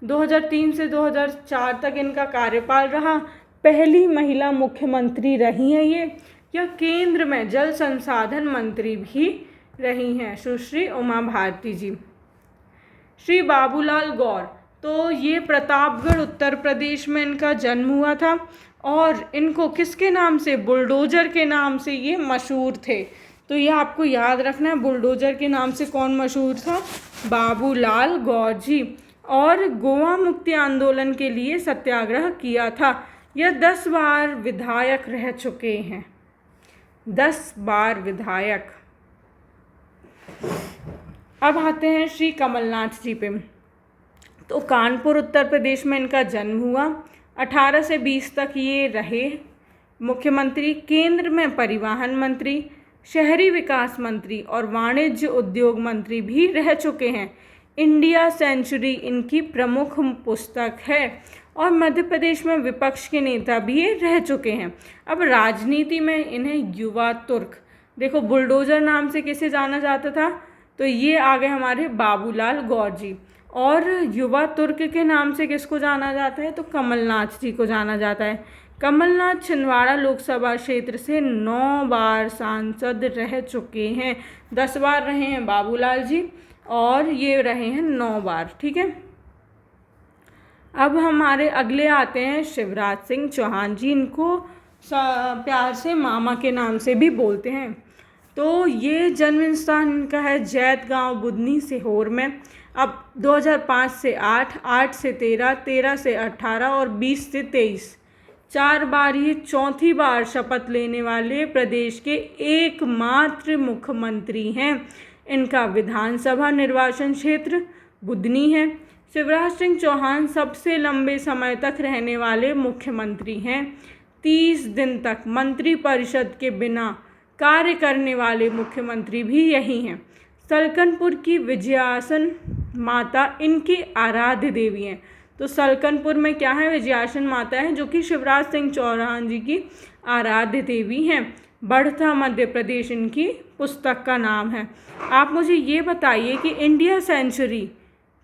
A: 2003 से 2004 तक इनका कार्यकाल रहा। पहली महिला मुख्यमंत्री रही हैं ये। यह केंद्र में जल संसाधन मंत्री भी रही हैं सुश्री उमा भारती जी। श्री बाबूलाल गौर, तो ये प्रतापगढ़ उत्तर प्रदेश में इनका जन्म हुआ था और इनको किसके नाम से, बुलडोज़र के नाम से ये मशहूर थे। तो ये आपको याद रखना है, बुलडोज़र के नाम से कौन मशहूर था, बाबूलाल गौर जी। और गोवा मुक्ति आंदोलन के लिए सत्याग्रह किया था। यह 10 बार विधायक रह चुके हैं, 10 बार विधायक। अब आते हैं श्री कमलनाथ जी पे। तो कानपुर उत्तर प्रदेश में इनका जन्म हुआ। 18 से 20 तक ये रहे मुख्यमंत्री। केंद्र में परिवहन मंत्री, शहरी विकास मंत्री और वाणिज्य उद्योग मंत्री भी रह चुके हैं। इंडिया सेंचुरी इनकी प्रमुख पुस्तक है और मध्य प्रदेश में विपक्ष के नेता भी ये रह चुके हैं। अब राजनीति में इन्हें युवा तुर्क, देखो बुलडोज़र नाम से किसे जाना जाता था, तो ये आ गए हमारे बाबूलाल गौर जी। और युवा तुर्क के नाम से किसको जाना जाता है, तो कमलनाथ जी को जाना जाता है। कमलनाथ छिंदवाड़ा लोकसभा क्षेत्र से 9 बार सांसद रह चुके हैं। 10 बार रहे हैं बाबूलाल जी और ये रहे हैं 9 बार। ठीक है, अब हमारे अगले आते हैं शिवराज सिंह चौहान जी। इनको प्यार से मामा के नाम से भी बोलते हैं। तो ये जन्म स्थान इनका है जैत गांव बुधनी सीहोर में। अब 2005 से 8, 8 से 13, 13 से 18 और 20 से 23, 4 बार ये चौथी बार शपथ लेने वाले प्रदेश के एकमात्र मुख्यमंत्री हैं। इनका विधानसभा निर्वाचन क्षेत्र बुधनी है। शिवराज सिंह चौहान सबसे लंबे समय तक रहने वाले मुख्यमंत्री हैं। 30 दिन तक मंत्रिपरिषद के बिना कार्य करने वाले मुख्यमंत्री भी यही हैं। सलकनपुर की विजयासन माता इनकी आराध्य देवी हैं। तो सलकनपुर में क्या है, विजयासन माता है जो कि शिवराज सिंह चौहान जी की आराध्य देवी हैं। बढ़ता मध्य प्रदेश इनकी पुस्तक का नाम है। आप मुझे ये बताइए कि इंडिया सेंचुरी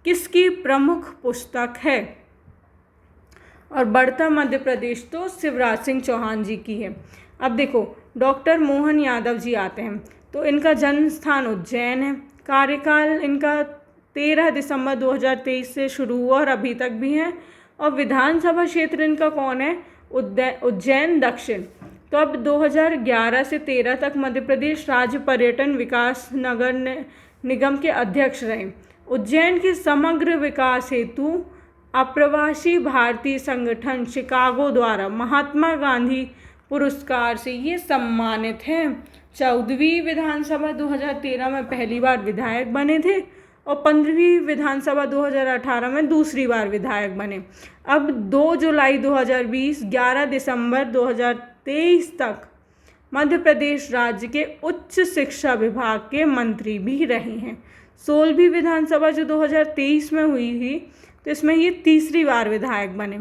A: किसकी प्रमुख पुस्तक है, और बढ़ता मध्य प्रदेश तो शिवराज सिंह चौहान जी की है। अब देखो डॉक्टर मोहन यादव जी आते हैं। तो इनका जन्म स्थान उज्जैन है। कार्यकाल इनका 13 दिसंबर 2023 से शुरू हुआ और अभी तक भी है। और विधानसभा क्षेत्र इनका कौन है, उज्जैन दक्षिण। तो अब 2011 से 13 तक मध्य प्रदेश राज्य पर्यटन विकास नगर निगम के अध्यक्ष रहे। उज्जैन के समग्र विकास हेतु अप्रवासी भारतीय संगठन शिकागो द्वारा महात्मा गांधी पुरस्कार से ये सम्मानित हैं। 14वीं विधानसभा 2013 में पहली बार विधायक बने थे और 15वीं विधानसभा 2018 में दूसरी बार विधायक बने। अब 2 जुलाई 2020, 11 दिसंबर 2023 तक मध्य प्रदेश राज्य के उच्च शिक्षा विभाग के मंत्री भी रहे हैं। 16वीं विधानसभा जो 2023 में हुई थी, तो इसमें ये तीसरी बार विधायक बने।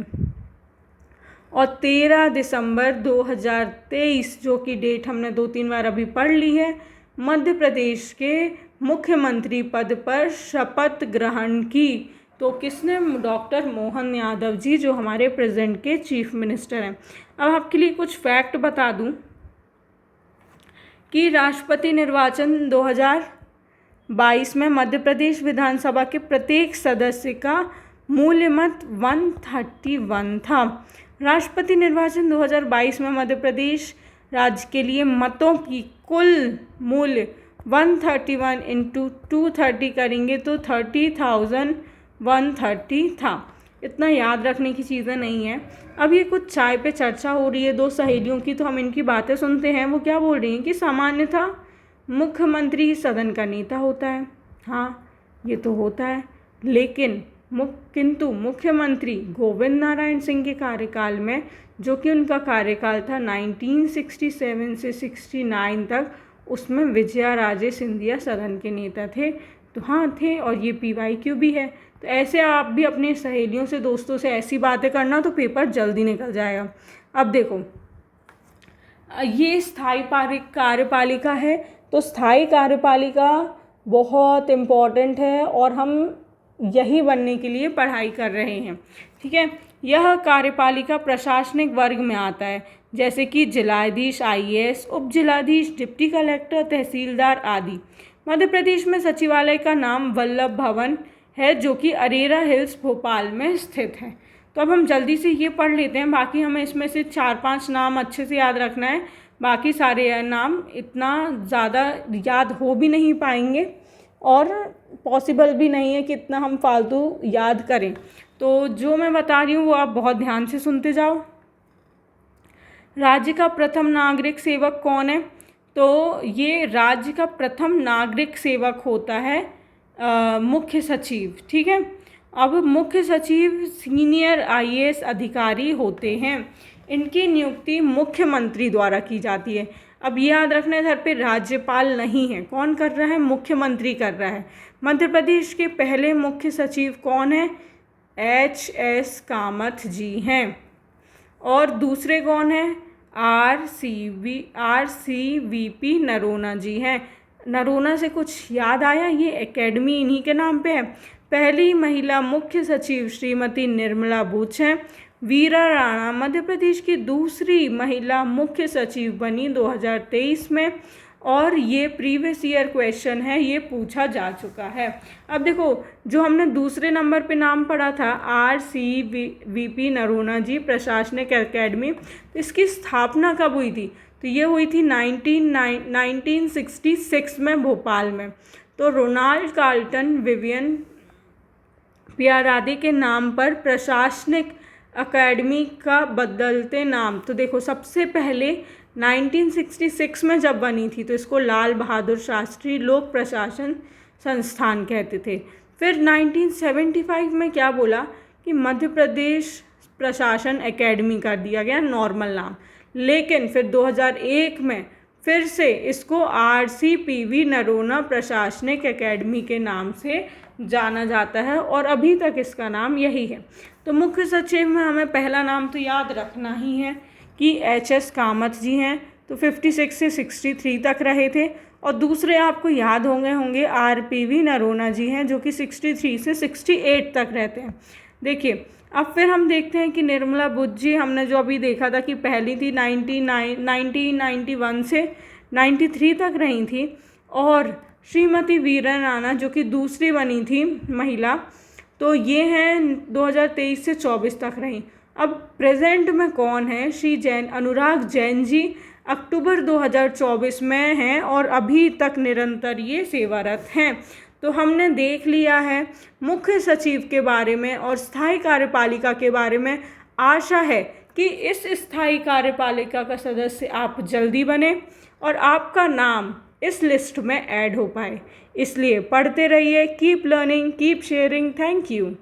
A: और 13 दिसंबर 2023 जो कि डेट हमने 2-3 बार अभी पढ़ ली है, मध्य प्रदेश के मुख्यमंत्री पद पर शपथ ग्रहण की। तो किसने, डॉक्टर मोहन यादव जी, जो हमारे प्रेजेंट के चीफ मिनिस्टर हैं। अब आपके लिए कुछ फैक्ट बता दूं कि राष्ट्रपति निर्वाचन 2022 में मध्य प्रदेश विधानसभा के प्रत्येक सदस्य का मूल्य मत 131 था। राष्ट्रपति निर्वाचन 2022 में मध्य प्रदेश राज्य के लिए मतों की कुल मूल्य 131 × 230 करेंगे तो 30,130 था। इतना याद रखने की चीज़ें नहीं है। अब ये कुछ चाय पे चर्चा हो रही है 2 सहेलियों की, तो हम इनकी बातें सुनते हैं। वो क्या बोल रही हैं कि सामान्यतः मुख्यमंत्री सदन का नेता होता है। हाँ, ये तो होता है, लेकिन किंतु मुख्यमंत्री गोविंद नारायण सिंह के कार्यकाल में, जो कि उनका कार्यकाल था 1967 से 69 तक, उसमें विजया राजे सिंधिया सदन के नेता थे। तो हाँ थे, और ये PYQ भी है। तो ऐसे आप भी अपने सहेलियों से, दोस्तों से ऐसी बातें करना तो पेपर जल्दी निकल जाएगा। अब देखो, ये स्थायी कार्यपालिका है। तो स्थायी कार्यपालिका बहुत इम्पॉर्टेंट है और हम यही बनने के लिए पढ़ाई कर रहे हैं। ठीक है, यह कार्यपालिका प्रशासनिक वर्ग में आता है, जैसे कि जिलाधीश, IAS, उप जिलाधीश, डिप्टी कलेक्टर, तहसीलदार आदि। मध्य प्रदेश में सचिवालय का नाम वल्लभ भवन है, जो कि अरेरा हिल्स भोपाल में स्थित है। तो अब हम जल्दी से ये पढ़ लेते हैं, बाकी हमें इसमें से 4-5 नाम अच्छे से याद रखना है, बाकी सारे नाम इतना ज़्यादा याद हो भी नहीं पाएंगे और पॉसिबल भी नहीं है कि इतना हम फालतू याद करें। तो जो मैं बता रही हूँ वो आप बहुत ध्यान से सुनते जाओ। राज्य का प्रथम नागरिक सेवक कौन है? तो ये राज्य का प्रथम नागरिक सेवक होता है मुख्य सचिव, ठीक है। अब मुख्य सचिव सीनियर आईएएस अधिकारी होते हैं, इनकी नियुक्ति मुख्यमंत्री द्वारा की जाती है। अब ये याद रखना, इधर पे राज्यपाल नहीं है, कौन कर रहा है? मुख्यमंत्री कर रहा है। मध्य प्रदेश के पहले मुख्य सचिव कौन है? HS कामत जी हैं। और दूसरे कौन हैं? RCVP नरोना जी हैं। नरोना से कुछ याद आया? ये एकेडमी इन्हीं के नाम पे है। पहली महिला मुख्य सचिव श्रीमती निर्मला बूच हैं। वीरा राणा मध्य प्रदेश की दूसरी महिला मुख्य सचिव बनी 2023 में, और ये प्रीवियस ईयर क्वेश्चन है, ये पूछा जा चुका है। अब देखो, जो हमने दूसरे नंबर पे नाम पढ़ा था RCVP नरोना जी प्रशासनिक एकेडमी, तो इसकी स्थापना कब हुई थी? तो ये हुई थी 1966 में भोपाल में। तो रोनाल्ड कार्लटन विवियन प्यारादी के नाम पर प्रशासनिक अकेडमी का बदलते नाम, तो देखो सबसे पहले 1966 में जब बनी थी तो इसको लाल बहादुर शास्त्री लोक प्रशासन संस्थान कहते थे। फिर 1975 में क्या बोला कि मध्य प्रदेश प्रशासन एकेडमी कर दिया गया नॉर्मल नाम, लेकिन फिर 2001 में फिर से इसको RCPV नरोना प्रशासनिक एकेडमी के नाम से जाना जाता है और अभी तक इसका नाम यही है। तो मुख्य सचिव में हमें पहला नाम तो याद रखना ही है कि HS कामत जी हैं, तो 56 से 63 तक रहे थे। और दूसरे आपको याद होंगे RPV नरोना जी हैं, जो कि 63 से 68 तक रहते हैं। देखिए, अब फिर हम देखते हैं कि निर्मला बुच जी, हमने जो अभी देखा था कि पहली थी 1991 से 93 तक रही थी, और श्रीमती वीरा राणा जो कि दूसरी बनी थी महिला, तो ये हैं 2023 से 24 तक रहीं। अब प्रेजेंट में कौन है? श्री अनुराग जैन जी अक्टूबर 2024 में हैं और अभी तक निरंतर ये सेवारत हैं। तो हमने देख लिया है मुख्य सचिव के बारे में और स्थायी कार्यपालिका के बारे में। आशा है कि इस स्थायी कार्यपालिका का सदस्य आप जल्दी बने और आपका नाम इस लिस्ट में ऐड हो पाए। इसलिए पढ़ते रहिए, keep learning, keep sharing. Thank you.